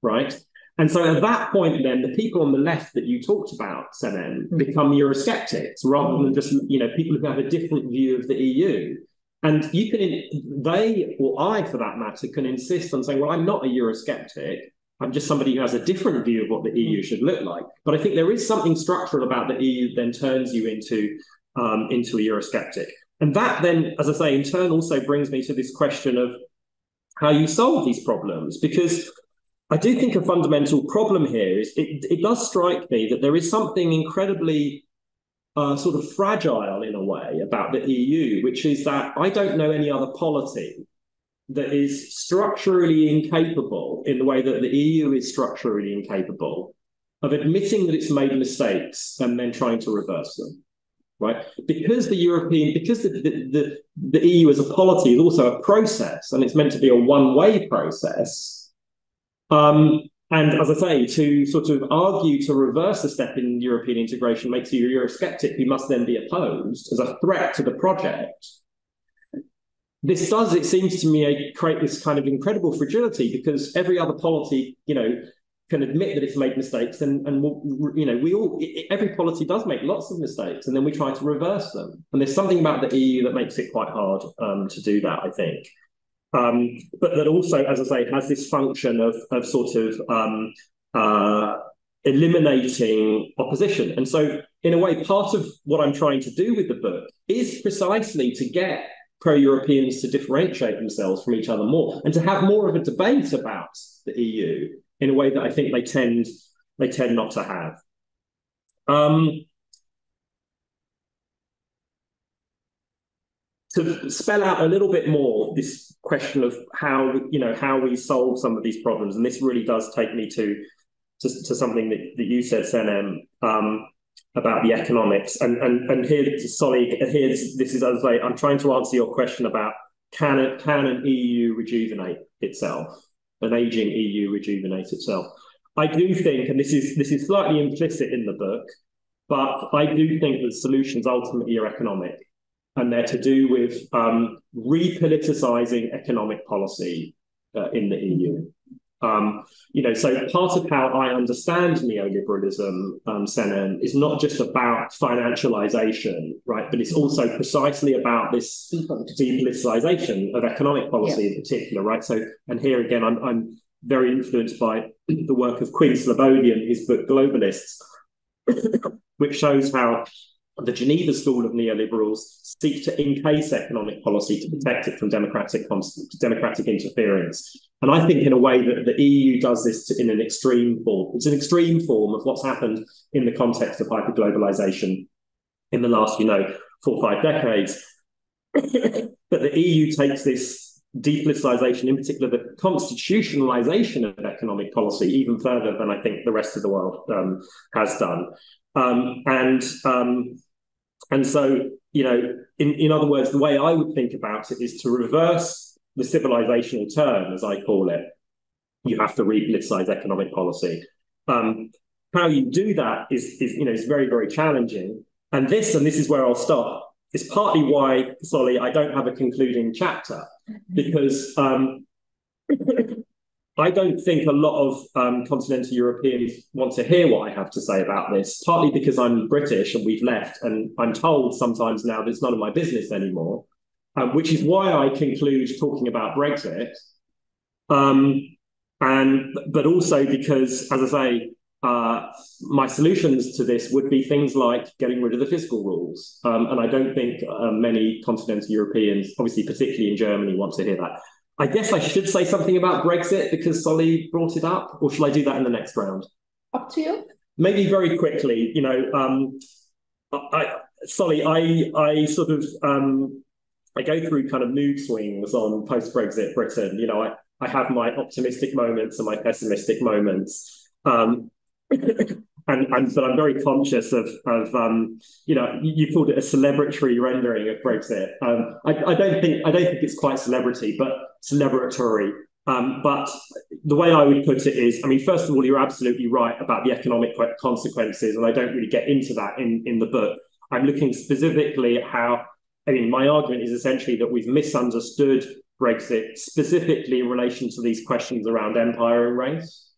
right? And so at that point, then, the people on the left that you talked about, Senem, become Eurosceptics rather than just, people who have a different view of the EU. And they, or I, for that matter, can insist on saying, well, I'm not a Eurosceptic. I'm just somebody who has a different view of what the EU should look like. But I think there is something structural about the EU that then turns you into a Eurosceptic. And that then, as I say, in turn also brings me to this question of how you solve these problems. Because I do think a fundamental problem here is it does strike me that there is something incredibly sort of fragile in a way about the EU, which is that I don't know any other polity that is structurally incapable in the way that the EU is structurally incapable of admitting that it's made mistakes and then trying to reverse them, right? Because the EU as a polity is also a process, and it's meant to be a one-way process. And as I say, to sort of argue to reverse a step in European integration makes you a Eurosceptic who must then be opposed as a threat to the project. This does, it seems to me, create this kind of incredible fragility because every other polity, can admit that it's made mistakes, and every polity does make lots of mistakes, and then we try to reverse them. And there's something about the EU that makes it quite hard to do that, I think. But that also, as I say, has this function of sort of eliminating opposition. And so, in a way, part of what I'm trying to do with the book is precisely to get pro-Europeans to differentiate themselves from each other more and to have more of a debate about the EU in a way that I think they tend not to have. To spell out a little bit more this question of how we solve some of these problems, and this really does take me to something that you said, Senem, about the economics. And here, Solly, this is, as I say, I'm trying to answer your question about can an EU rejuvenate itself, an aging EU rejuvenate itself. I do think, and this is slightly implicit in the book, but I do think that solutions ultimately are economic. And they're to do with repoliticizing economic policy in the EU. So part of how I understand neoliberalism, Senem, is not just about financialization, right? But it's also precisely about this depoliticization of economic policy in particular, right? So, and here again, I'm very influenced by the work of Quinn Slobodian, his book Globalists, which shows how the Geneva School of neoliberals seek to encase economic policy to protect it from democratic interference. And I think in a way that the EU does this in an extreme form. It's an extreme form of what's happened in the context of hyperglobalization in the last, 4 or 5 decades. But the EU takes this depoliticization, in particular the constitutionalization of economic policy, even further than I think the rest of the world has done. And so, in other words, the way I would think about it is to reverse the civilizational turn, as I call it. You have to repoliticize economic policy. How you do that is very, very challenging. And this is where I'll start. It's partly why, Solly, I don't have a concluding chapter, because I don't think a lot of continental Europeans want to hear what I have to say about this, partly because I'm British and we've left, and I'm told sometimes now that it's none of my business anymore, which is why I conclude talking about Brexit. But also because, as I say, my solutions to this would be things like getting rid of the fiscal rules. And I don't think many continental Europeans, obviously particularly in Germany, want to hear that. I guess I should say something about Brexit because Solly brought it up, or shall I do that in the next round? Up to you. Maybe very quickly, Solly, I sort of, I go through kind of mood swings on post-Brexit Britain. I have my optimistic moments and my pessimistic moments. but I'm very conscious of you know, you called it a celebratory rendering of Brexit. I don't think it's quite celebrity, but celebratory. But the way I would put it is, I mean, first of all, you're absolutely right about the economic consequences, and I don't really get into that in the book. I'm looking specifically at how, I mean, my argument is essentially that we've misunderstood Brexit, specifically in relation to these questions around empire and race.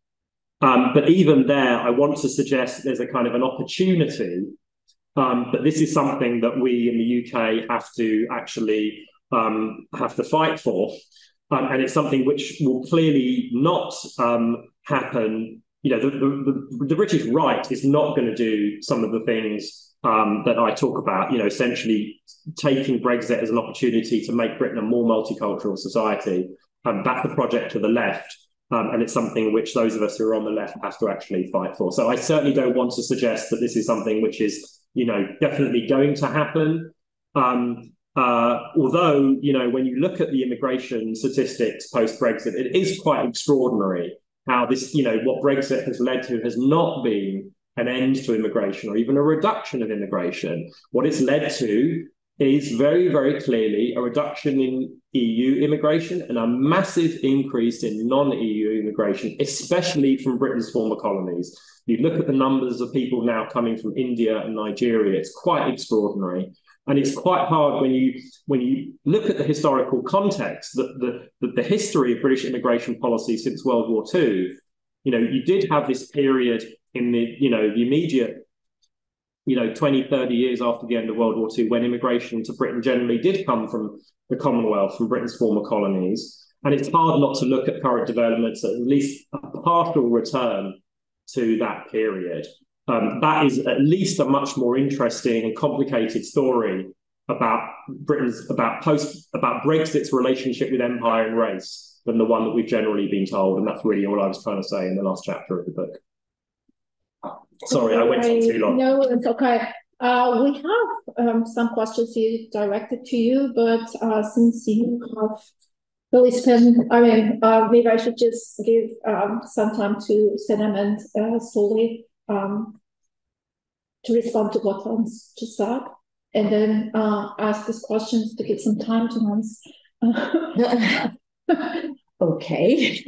But even there, I want to suggest there's a kind of an opportunity, but this is something that we in the UK have to actually have to fight for. And it's something which will clearly not happen. You know, the British right is not going to do some of the things that I talk about, you know, essentially taking Brexit as an opportunity to make Britain a more multicultural society. That's the project to the left. And it's something which those of us who are on the left have to actually fight for. So I certainly don't want to suggest that this is something which is, you know, definitely going to happen. Although, you know, when you look at the immigration statistics post-Brexit, it is quite extraordinary how this, you know, what Brexit has led to has not been an end to immigration or even a reduction of immigration. What it's led to is very, very clearly a reduction in EU immigration and a massive increase in non-EU immigration, especially from Britain's former colonies. You look at the numbers of people now coming from India and Nigeria, it's quite extraordinary. And it's quite hard when you look at the historical context, the history of British immigration policy since World War II. You know, you did have this period in the, you know, the immediate, you know, 20, 30 years after the end of World War II, when immigration to Britain generally did come from the Commonwealth, from Britain's former colonies. And it's hard not to look at current developments, at least a partial return to that period. That is at least a much more interesting and complicated story about about Brexit's relationship with empire and race than the one that we've generally been told. And that's really all I was trying to say in the last chapter of the book. Sorry, I went on too long. No, it's okay. We have some questions here directed to you, but since you have really spent, I mean, maybe I should just give some time to Senem and Solly to respond to what Hans just said, and then ask these questions to give some time to Hans. Okay.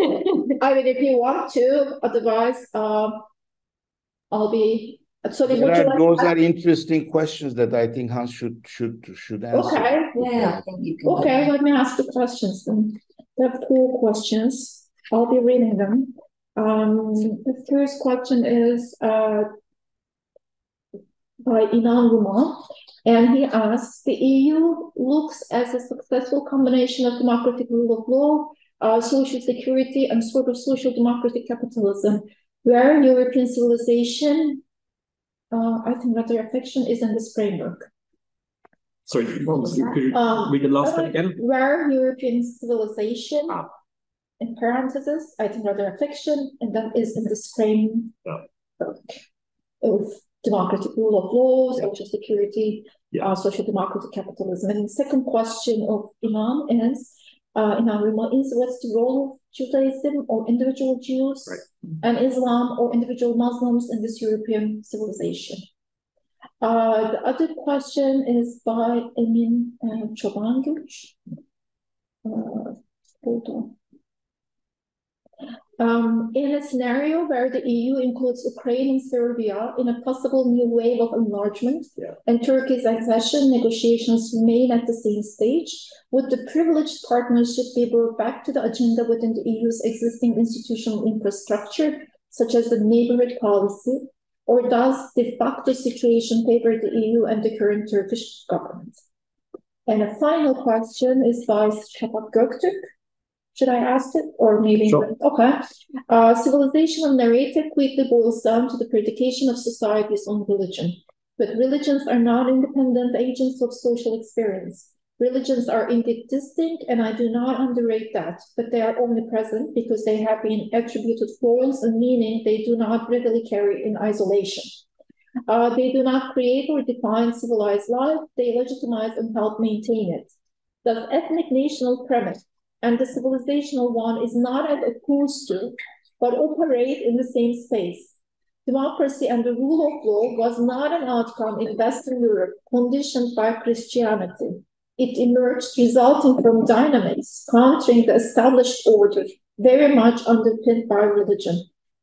I mean, if you want to, otherwise, I'll be. So those are interesting questions that I think Hans should answer. Okay. Yeah, I think you can. Okay, let me ask the questions then. There are 4 questions. I'll be reading them. The first question is by Inan Ruma, and he asks, the EU looks as a successful combination of democratic rule of law, social security, and sort of social democratic capitalism, where European civilization, I think rather affection, is in this framework. Sorry, could you read the last bit again? Where European civilization, in parentheses, I think rather affection, and that is in this framework of democratic rule of law, social security, social democratic capitalism. And the second question of Inan is, Inan Rima is, what's the role of Judaism or individual Jews and Islam or individual Muslims in this European civilization? The other question is by Emin Çobanguç. Hold on. In a scenario where the EU includes Ukraine and Serbia in a possible new wave of enlargement and Turkey's accession negotiations remain at the same stage, would the privileged partnership be brought back to the agenda within the EU's existing institutional infrastructure, such as the neighborhood policy, or does the de facto situation favor the EU and the current Turkish government? And a final question is by Şafak Göktürk. Should I ask it? Or maybe, sure. Okay. Civilizational narrative quickly boils down to the predication of societies on religion. But religions are not independent agents of social experience. Religions are indeed distinct, and I do not underrate that, but they are omnipresent because they have been attributed roles and meaning they do not readily carry in isolation. They do not create or define civilized life, they legitimize and help maintain it. The ethnic national premise and the civilizational one is not as opposed to, but operate in the same space. democracy and the rule of law was not an outcome in Western Europe conditioned by Christianity. It emerged resulting from dynamics countering the established order, very much underpinned by religion.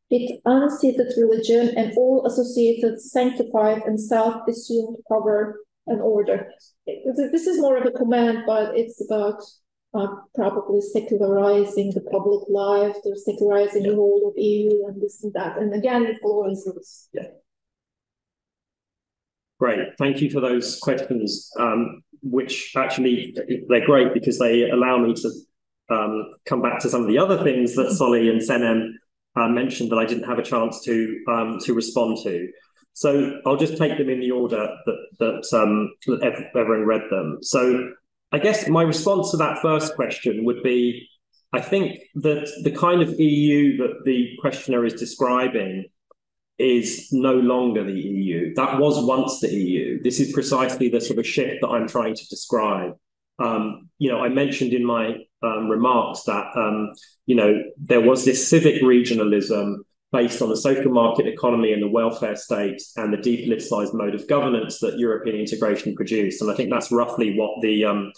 It unseated religion and all associated sanctified and self-assumed power and order. This is more of a comment, but it's about probably secularizing the public life, they're secularizing the whole of EU and this and that. And again, it follows this. Yeah. Great, thank you for those questions, which actually, they're great because they allow me to come back to some of the other things that Solly and Senem mentioned that I didn't have a chance to respond to. So I'll just take them in the order that everyone read them. So I guess my response to that first question would be, I think that the kind of EU that the questioner is describing is no longer the EU. That was once the EU. This is precisely the sort of shift that I'm trying to describe. I mentioned in my remarks that, there was this civic regionalism based on the social market economy and the welfare state and the depoliticized mode of governance that European integration produced. And I think that's roughly what the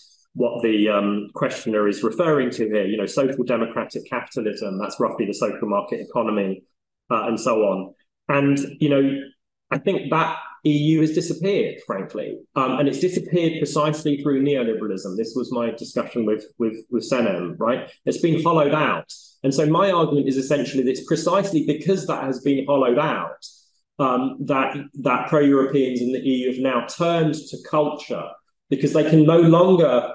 questioner is referring to here, social democratic capitalism, that's roughly the social market economy and so on. And, I think that EU has disappeared, frankly, and it's disappeared precisely through neoliberalism. This was my discussion with Senem, right? It's been hollowed out. And so my argument is essentially that it's precisely because that has been hollowed out that pro-Europeans in the EU have now turned to culture, because they can no longer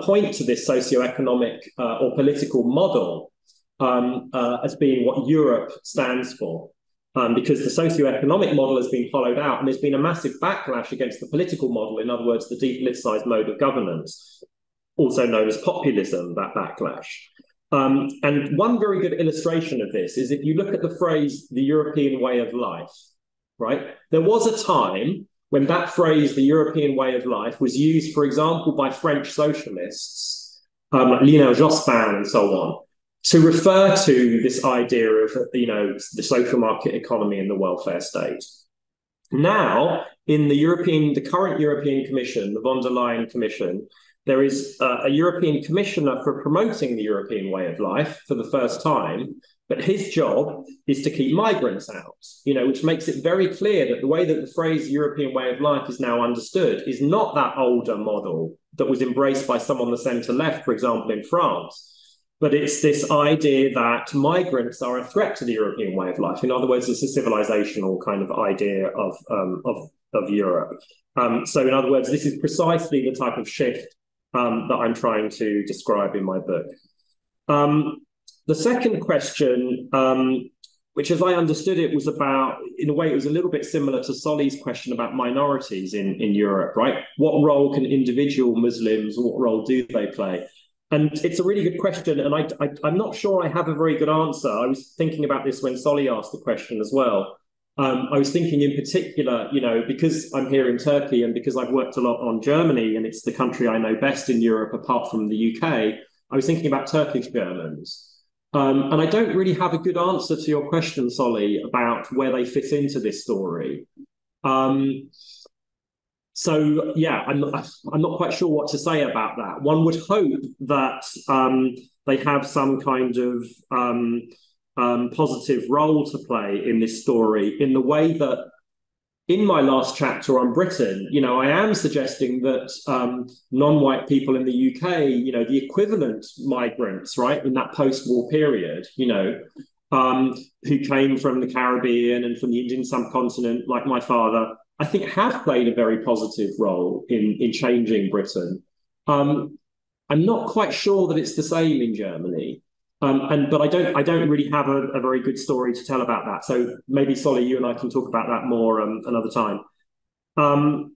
point to this socioeconomic or political model as being what Europe stands for. Because the socioeconomic model has been hollowed out, and there's been a massive backlash against the political model, in other words, the depoliticized mode of governance, also known as populism, that backlash. And one very good illustration of this is if you look at the phrase, the European way of life, right? There was a time when that phrase, the European way of life, was used, for example, by French socialists, like Lionel Jospin and so on, to refer to this idea of, the social market economy and the welfare state. Now, in the current European Commission, the von der Leyen Commission, there is a European Commissioner for promoting the European way of life for the first time, but his job is to keep migrants out, which makes it very clear that the way that the phrase European way of life is now understood is not that older model that was embraced by some on the centre-left, for example, in France. But it's this idea that migrants are a threat to the European way of life. In other words, it's a civilizational kind of idea of Europe. So in other words, this is precisely the type of shift that I'm trying to describe in my book. The second question, which as I understood it was about, in a way, it was a little bit similar to Solly's question about minorities in Europe, right? What role can individual Muslims, what role do they play? And it's a really good question, and I'm not sure I have a very good answer. I was thinking about this when Solly asked the question as well. I was thinking in particular, because I'm here in Turkey and because I've worked a lot on Germany, and it's the country I know best in Europe apart from the UK, I was thinking about Turkish Germans. And I don't really have a good answer to your question, Solly, about where they fit into this story. So yeah, I'm not quite sure what to say about that. One would hope that they have some kind of positive role to play in this story, in the way that in my last chapter on Britain, I am suggesting that non-white people in the UK, the equivalent migrants, right, in that post-war period, who came from the Caribbean and from the Indian subcontinent, like my father, I think have played a very positive role in changing Britain. I'm not quite sure that it's the same in Germany, but I don't really have a very good story to tell about that. So maybe Solly, you and I can talk about that more another time. And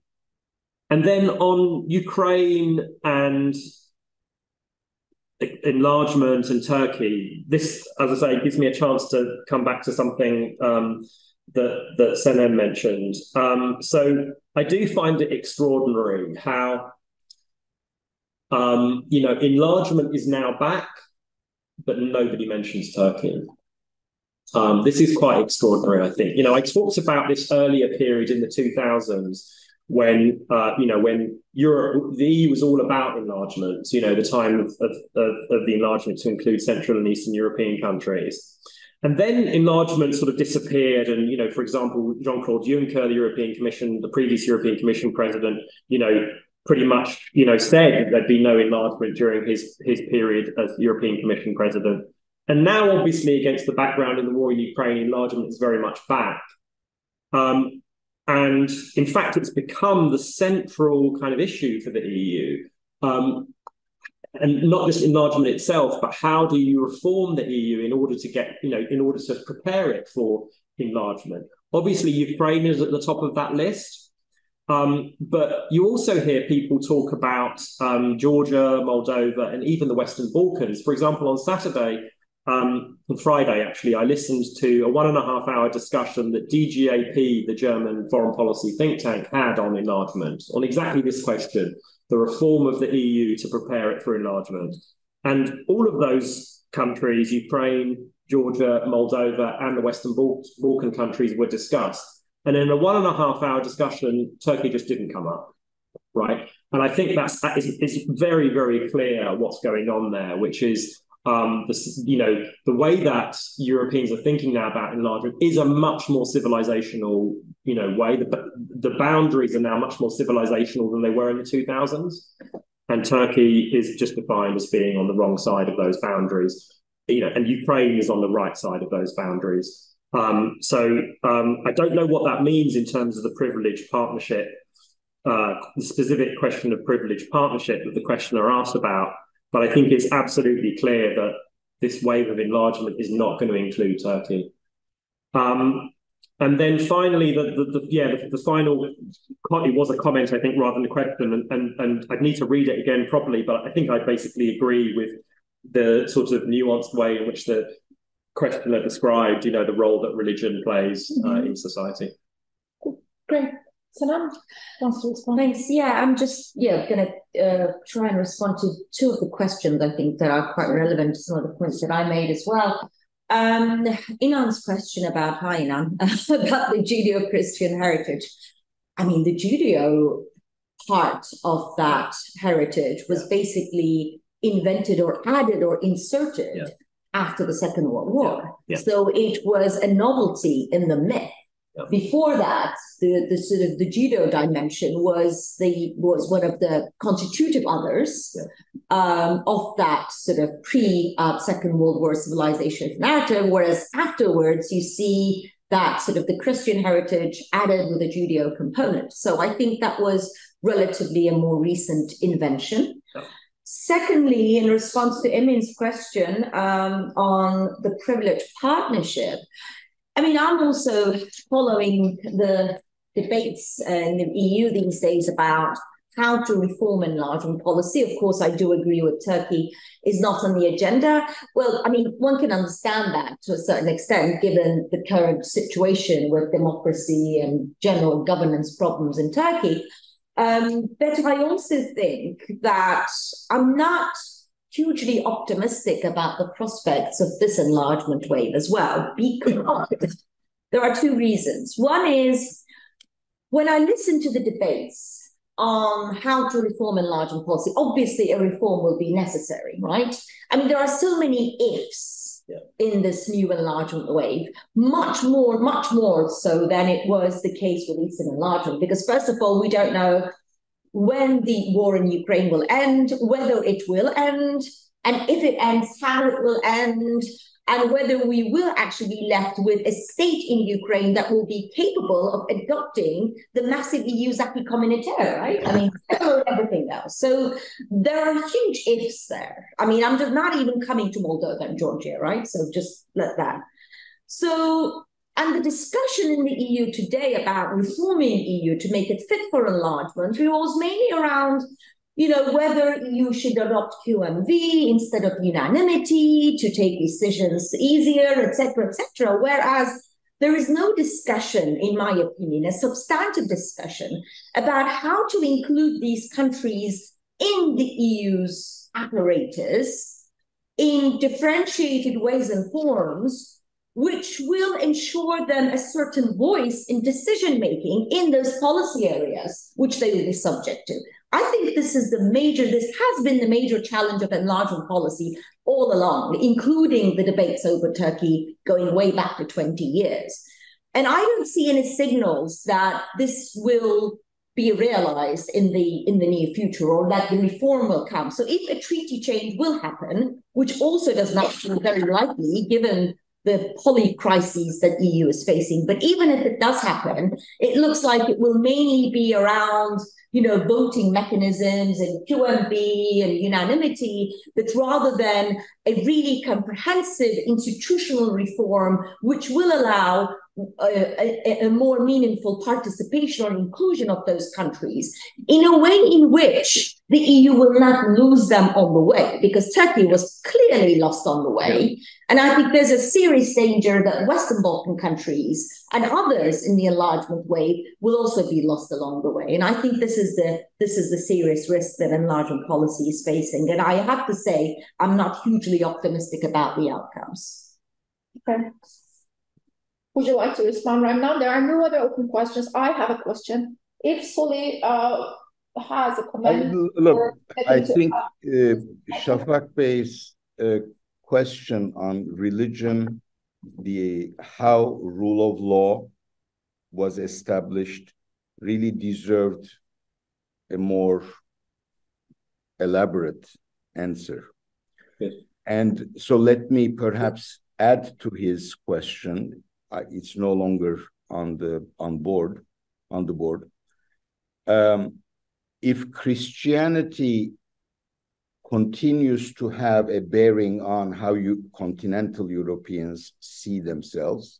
then on Ukraine and enlargement and Turkey, this, as I say, gives me a chance to come back to something that Senem mentioned. So I do find it extraordinary how, enlargement is now back, but nobody mentions Turkey. This is quite extraordinary, I think. I talked about this earlier period in the 2000s when, when Europe, the EU was all about enlargement, the time of the enlargement to include Central and Eastern European countries. And then enlargement sort of disappeared. And, for example, Jean-Claude Juncker, the European Commission, the previous European Commission president, pretty much, said that there'd be no enlargement during his period as European Commission president. And now, obviously, against the background of the war in Ukraine, enlargement is very much back. And in fact, it's become the central kind of issue for the EU. And not just enlargement itself, but how do you reform the EU in order to get, in order to prepare it for enlargement? Obviously, Ukraine is at the top of that list. But you also hear people talk about Georgia, Moldova, and even the Western Balkans. For example, on Saturday, on Friday, actually, I listened to a 1.5-hour discussion that DGAP, the German foreign policy think tank, had on enlargement, on exactly this question, the reform of the EU to prepare it for enlargement. And all of those countries, Ukraine, Georgia, Moldova, and the Western Balkan countries were discussed. And in a 1.5-hour discussion, Turkey just didn't come up, right? And I think it's very, very clear what's going on there, which is, the way that Europeans are thinking now about enlargement is a much more civilizational, way. The boundaries are now much more civilizational than they were in the 2000s. And Turkey is just defined as being on the wrong side of those boundaries, and Ukraine is on the right side of those boundaries. So I don't know what that means in terms of the privileged partnership, the specific question of privileged partnership that the questioner asked about. But I think it's absolutely clear that this wave of enlargement is not going to include Turkey. And then finally, the final, it was a comment, I think, rather than a question, and I'd need to read it again properly, but I think I basically agree with the sort of nuanced way in which the questioner described, the role that religion plays in society. Great. Sanam wants to respond. Thanks. Yeah, I'm just going to try and respond to two of the questions I think that are quite relevant to some of the points that I made as well. Inan's question about about the Judeo-Christian heritage. I mean, the Judeo part of that heritage was basically invented or added or inserted after the Second World War. So it was a novelty in the myth. Before that, the sort of the Judeo dimension was one of the constitutive others of that sort of pre-Second World War civilization narrative, whereas afterwards you see that sort of the Christian heritage added with a Judeo component. So I think that was relatively a more recent invention. Secondly, in response to Emin's question on the privileged partnership, I mean, I'm also following the debates in the EU these days about how to reform enlargement policy. Of course, I do agree with Turkey is not on the agenda. Well, I mean, one can understand that to a certain extent, given the current situation with democracy and general governance problems in Turkey. But I also think that I'm not hugely optimistic about the prospects of this enlargement wave as well, because there are two reasons. One is, when I listen to the debates on how to reform enlargement policy, obviously a reform will be necessary, right? I mean, there are so many ifs in this new enlargement wave, much more so than it was the case with Eastern enlargement, because first of all, we don't know when the war in Ukraine will end, whether it will end, and if it ends, how it will end, and whether we will actually be left with a state in Ukraine that will be capable of adopting the massive EU's acquis communautaire, right? I mean, everything else. So there are huge ifs there. I mean, I'm just not even coming to Moldova and Georgia, right? So just let that. So, and the discussion in the EU today about reforming EU to make it fit for enlargement revolves mainly around, whether EU should adopt QMV instead of unanimity to take decisions easier, etc., etc. Whereas there is no discussion, in my opinion, a substantive discussion about how to include these countries in the EU's apparatus in differentiated ways and forms, which will ensure them a certain voice in decision-making in those policy areas, which they will be subject to. I think this has been the major challenge of enlargement policy all along, including the debates over Turkey going way back to 20 years. And I don't see any signals that this will be realized in the near future, or that the reform will come. So if a treaty change will happen, which also does not seem very likely given the poly-crises that EU is facing, but even if it does happen, it looks like it will mainly be around, voting mechanisms and QMB and unanimity, but rather than a really comprehensive institutional reform, which will allow a more meaningful participation or inclusion of those countries in a way in which the EU will not lose them on the way, because Turkey was clearly lost on the way. Yeah. And I think there's a serious danger that Western Balkan countries and others in the enlargement wave will also be lost along the way. And I think this is the serious risk that enlargement policy is facing. And I have to say, I'm not hugely optimistic about the outcomes. Okay. Would you like to respond right now? There are no other open questions. I have a question. If Soli has a comment. I think Shafak Bey's question on religion, how rule of law was established, really deserved a more elaborate answer. Yes. And so let me perhaps add to his question. It's no longer on the board. If Christianity continues to have a bearing on how continental Europeans see themselves,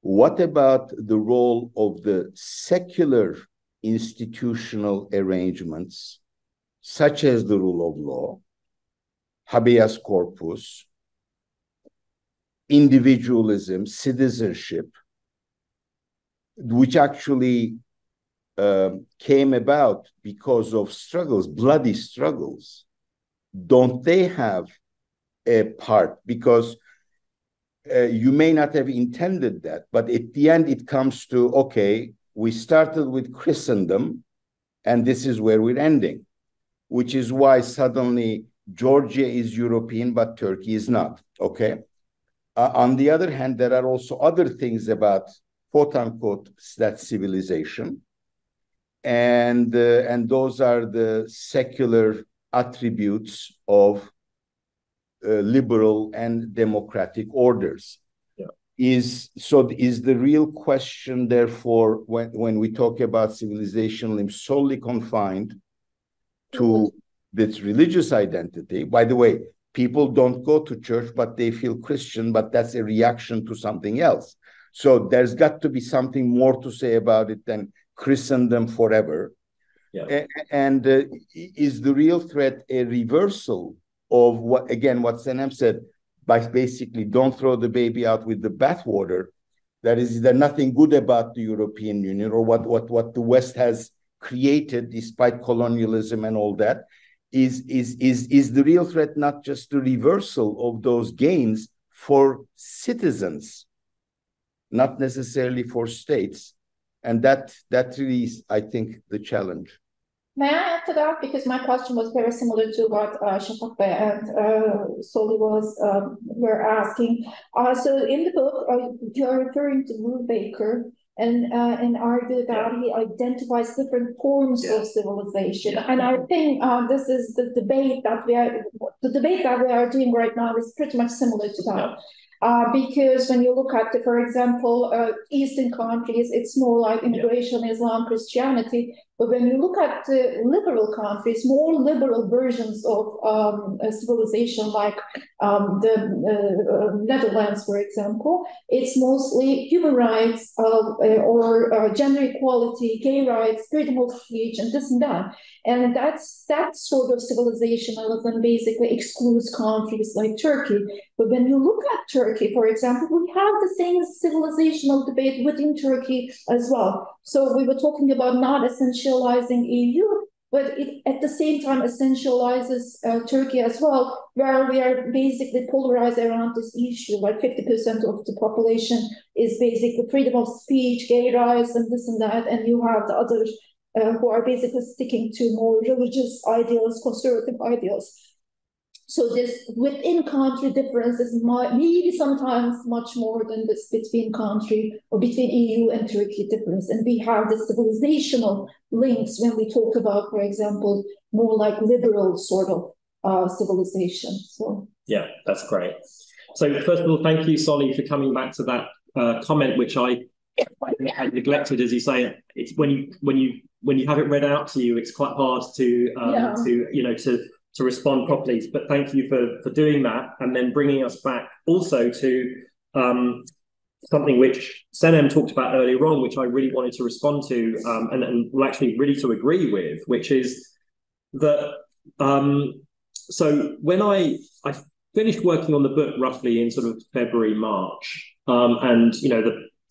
what about the role of the secular institutional arrangements, such as the rule of law, habeas corpus, individualism, citizenship, which actually came about because of struggles, bloody struggles? Don't they have a part? Because you may not have intended that, but at the end it comes to, okay, we started with Christendom, and this is where we're ending, which is why suddenly Georgia is European, but Turkey is not, okay? On the other hand, there are also other things about, quote unquote, that civilization. And those are the secular attributes of liberal and democratic orders. Yeah. Is the real question, therefore, when we talk about civilizationalism, solely confined to this religious identity? By the way, people don't go to church, but they feel Christian, but that's a reaction to something else. So there's got to be something more to say about it than Christendom forever. Yeah. And is the real threat a reversal of what Senem said, by basically don't throw the baby out with the bathwater? That is there nothing good about the European Union or what the West has created despite colonialism and all that? Is the real threat not just the reversal of those gains for citizens, not necessarily for states? And that really is, I think, the challenge. May I add to that? Because my question was very similar to what Shafak Bey and Soli were asking. So in the book, you're referring to Brubaker and argue that he identifies different forms of civilization. And I think this is the debate that we are doing right now is pretty much similar to that. Because when you look at, for example, Eastern countries, it's more like immigration, Islam, Christianity. But when you look at liberal countries, more liberal versions of civilization, like the Netherlands, for example, it's mostly human rights or gender equality, gay rights, freedom of speech, and this and that. And that sort of civilizationalism basically excludes countries like Turkey. But when you look at Turkey, for example, we have the same civilizational debate within Turkey as well. So we were talking about not essentializing EU, but it at the same time essentializes Turkey as well, where we are basically polarized around this issue. Like 50% of the population is basically freedom of speech, gay rights, and this and that, and you have the others who are basically sticking to more religious ideals, conservative ideals. So this within country differences maybe sometimes much more than this between country or between EU and Turkey difference. And we have the civilizational links when we talk about, for example, more like liberal sort of civilization. So yeah, that's great. So first of all, thank you, Solly, for coming back to that comment, which I neglected, as you say. It's when you have it read out to you, it's quite hard to respond properly. But thank you for doing that, and then bringing us back also to something which Senem talked about earlier on, which I really wanted to respond to, and actually really to agree with, which is that. So when I finished working on the book roughly in sort of February, March, and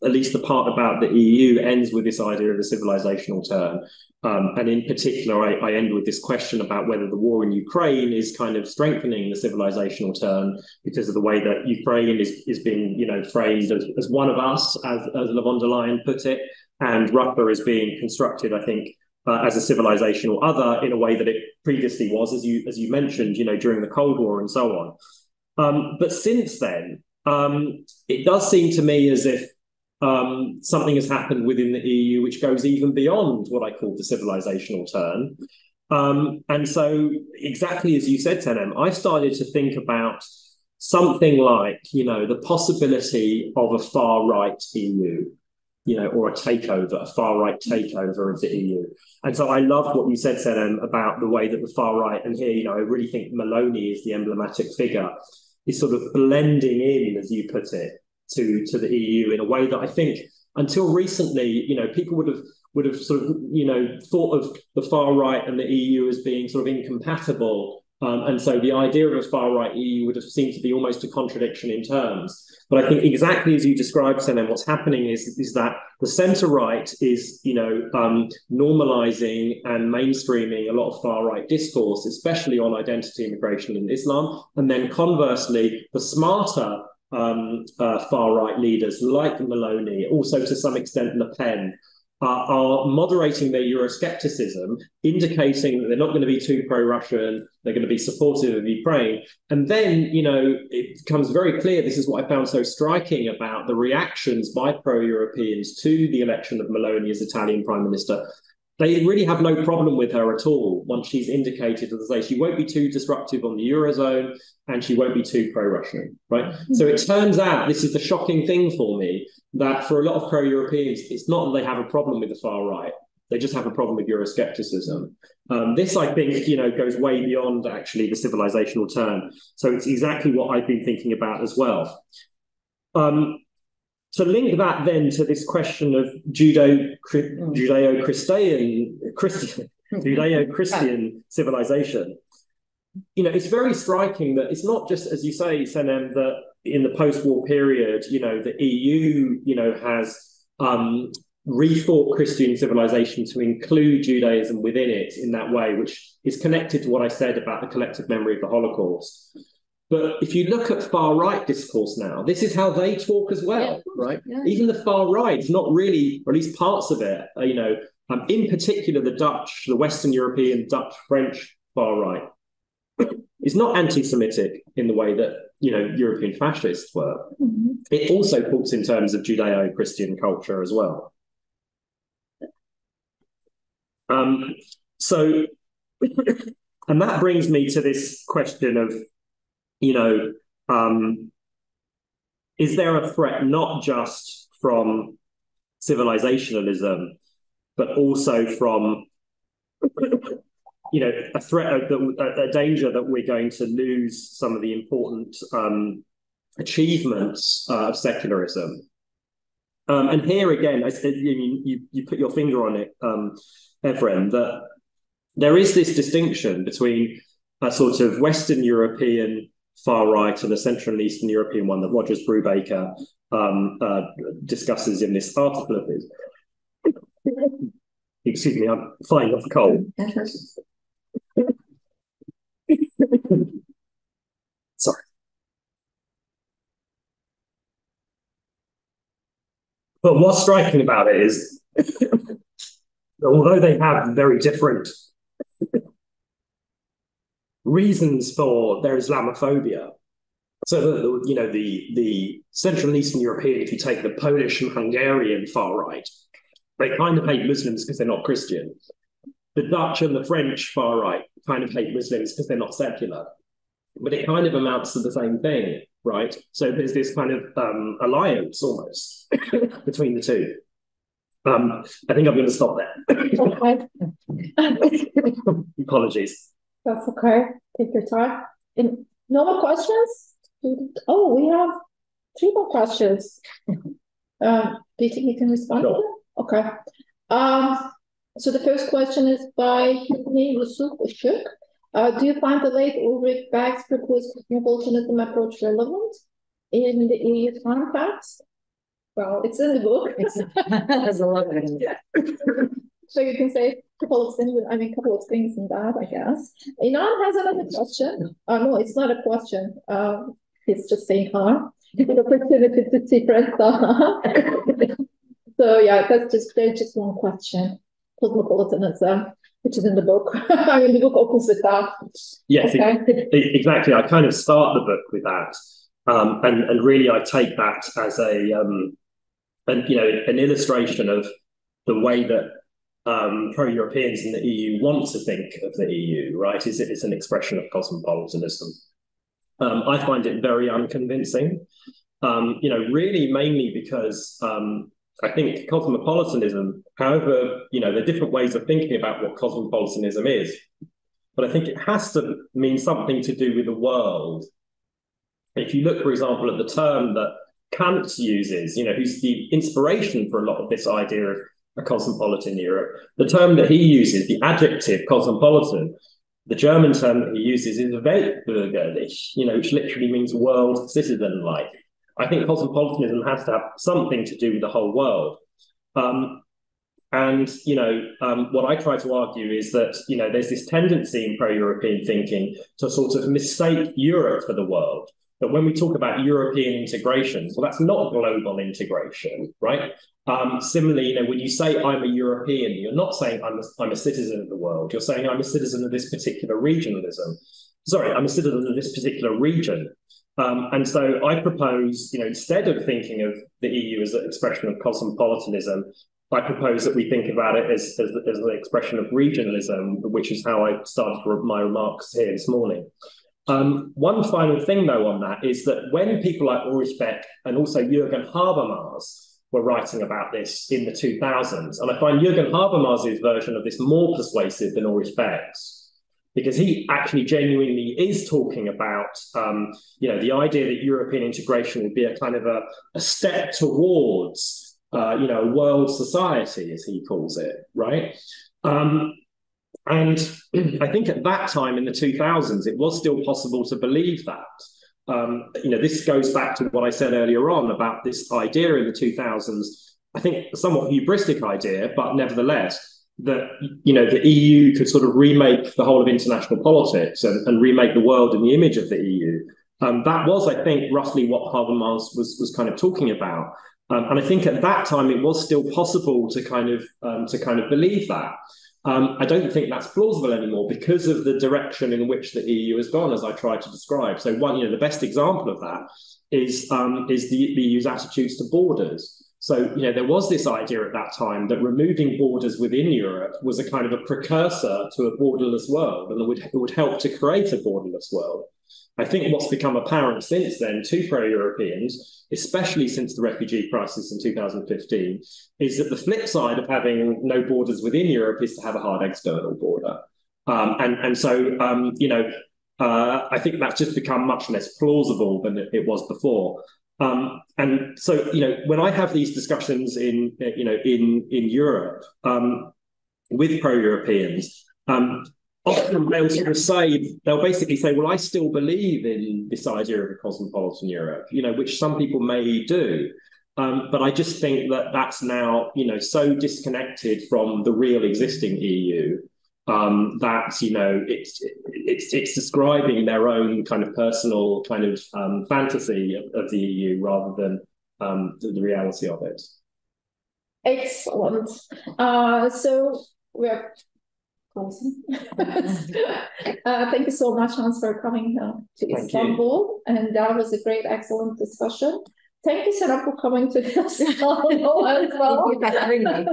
at least the part about the EU ends with this idea of a civilizational turn. And in particular, I end with this question about whether the war in Ukraine is kind of strengthening the civilizational turn because of the way that Ukraine is being, framed as one of us, as Le von der Leyen put it, and Russia is being constructed, I think, as a civilizational other in a way that it previously was, as you mentioned, during the Cold War and so on. But since then, it does seem to me as if something has happened within the EU which goes even beyond what I call the civilizational turn. And so exactly as you said, Senem, I started to think about something like, the possibility of a far-right EU, or a far-right takeover of the EU. And so I loved what you said, Senem, about the way that the far-right, and here, I really think Maloney is the emblematic figure, is sort of blending in, as you put it, to the EU in a way that I think until recently, people would have sort of, thought of the far right and the EU as being sort of incompatible. And so the idea of a far right EU would have seemed to be almost a contradiction in terms. But I think exactly as you described, Senem, what's happening is that the centre right is, normalising and mainstreaming a lot of far right discourse, especially on identity, immigration, and Islam. And then conversely, the smarter far-right leaders like Maloney, also to some extent Le Pen, are moderating their Euroscepticism, indicating that they're not going to be too pro-Russian, they're going to be supportive of Ukraine. And then, it becomes very clear, this is what I found so striking about the reactions by pro-Europeans to the election of Maloney as Italian Prime Minister. They really have no problem with her at all once she's indicated, as I say, she won't be too disruptive on the Eurozone and she won't be too pro-Russian, right? Mm-hmm. So it turns out, this is the shocking thing for me, that for a lot of pro-Europeans, it's not that they have a problem with the far right, they just have a problem with Euroscepticism. This, I think, goes way beyond actually the civilizational turn. So it's exactly what I've been thinking about as well. To link that then to this question of Judeo-Christian civilization, it's very striking that it's not just, as you say, Senem, that in the post-war period, the EU, has rethought Christian civilization to include Judaism within it in that way, which is connected to what I said about the collective memory of the Holocaust. But if you look at far-right discourse now, this is how they talk as well, right? Yeah. Even the far-right, not really, or at least parts of it, in particular the Western European, Dutch, French far-right, is not anti-Semitic in the way that, European fascists were. Mm-hmm. It also talks in terms of Judeo-Christian culture as well. And that brings me to this question of, is there a threat not just from civilizationalism, but also from, a threat, a danger that we're going to lose some of the important achievements of secularism? And here again, I said, you put your finger on it, Evren, that there is this distinction between a sort of Western European far right and a Central and Eastern European one that Rogers Brubaker discusses in this article of his. Excuse me, I'm flying off cold. Sorry. But what's striking about it is, although they have very different reasons for their Islamophobia, so the Central and Eastern European, if you take the Polish and Hungarian far right, they kind of hate Muslims because they're not Christian. The Dutch and the French far right kind of hate Muslims because they're not secular. But it kind of amounts to the same thing, right? So there's this kind of alliance almost between the two. I think I'm going to stop there. Okay. Apologies. That's okay. Take your time. And no more questions? Oh, we have 3 more questions. Do you think you can respond to them? Okay. So the first question is by Hilmi Yusuf Işık. Do you find the late Ulrich Beck's proposed cosmopolitanism approach relevant in the EU context? Well, it's in the book. There's a lot of it in there. So you can say a couple of things in that, I guess. Inan has another question. No, it's not a question. He's just saying, It's an opportunity to see friends. So yeah, there's just one question. Cosmopolitanism, which is in the book. I mean, the book opens with that. Yes, okay. Exactly. I kind of start the book with that, and really I take that as an illustration of the way that pro-Europeans in the EU want to think of the EU. Right? It's an expression of cosmopolitanism. I find it very unconvincing. Really mainly because I think cosmopolitanism, however, there are different ways of thinking about what cosmopolitanism is, but I think it has to mean something to do with the world. If you look, for example, at the term that Kant uses, who's the inspiration for a lot of this idea of a cosmopolitan Europe, the term that he uses, the adjective cosmopolitan, the German term that he uses is Weltbürgerlich, which literally means world citizen-like. I think cosmopolitanism has to have something to do with the whole world. What I try to argue is that, there's this tendency in pro-European thinking to sort of mistake Europe for the world. That when we talk about European integration, well, that's not global integration, right? Similarly, when you say I'm a European, you're not saying I'm a citizen of the world. You're saying I'm a citizen of this particular regionalism. Sorry, I'm a citizen of this particular region. And so I propose, instead of thinking of the EU as an expression of cosmopolitanism, I propose that we think about it as an expression of regionalism, which is how I started my remarks here this morning. One final thing, though, on that is that when people like Ulrich Beck and also Jürgen Habermas were writing about this in the 2000s, and I find Jürgen Habermas' version of this more persuasive than Ulrich Beck's, because he actually genuinely is talking about, the idea that European integration would be a kind of a step towards, a world society, as he calls it, right? And I think at that time in the 2000s, it was still possible to believe that. This goes back to what I said earlier on about this idea in the 2000s, I think a somewhat hubristic idea, but nevertheless, that the EU could sort of remake the whole of international politics and remake the world in the image of the EU. That was, I think, roughly what Habermas was kind of talking about. And I think at that time it was still possible to kind of believe that. I don't think that's plausible anymore because of the direction in which the EU has gone, as I tried to describe. So the best example of that is the EU's attitudes to borders. So, there was this idea at that time that removing borders within Europe was a kind of a precursor to a borderless world, and it would help to create a borderless world. I think what's become apparent since then to pro-Europeans, especially since the refugee crisis in 2015, is that the flip side of having no borders within Europe is to have a hard external border. I think that's just become much less plausible than it was before. And so, when I have these discussions in Europe with pro-Europeans, often they'll basically say, well, I still believe in this idea of a cosmopolitan Europe, which some people may do. But I just think that that's now, so disconnected from the real existing EU that it's describing their own kind of personal kind of fantasy of the EU rather than the reality of it. Excellent. So we're closing. Thank you so much, Hans, for coming to Istanbul. And that was a great, excellent discussion. Thank you, Sarah, for coming to Istanbul as well. Thank you for having me.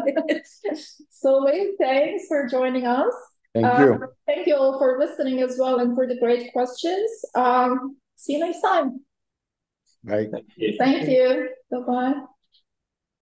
So, thanks for joining us. Thank you. Thank you all for listening as well and for the great questions. See you next time. Bye. Thank you. Thank you. Bye-bye.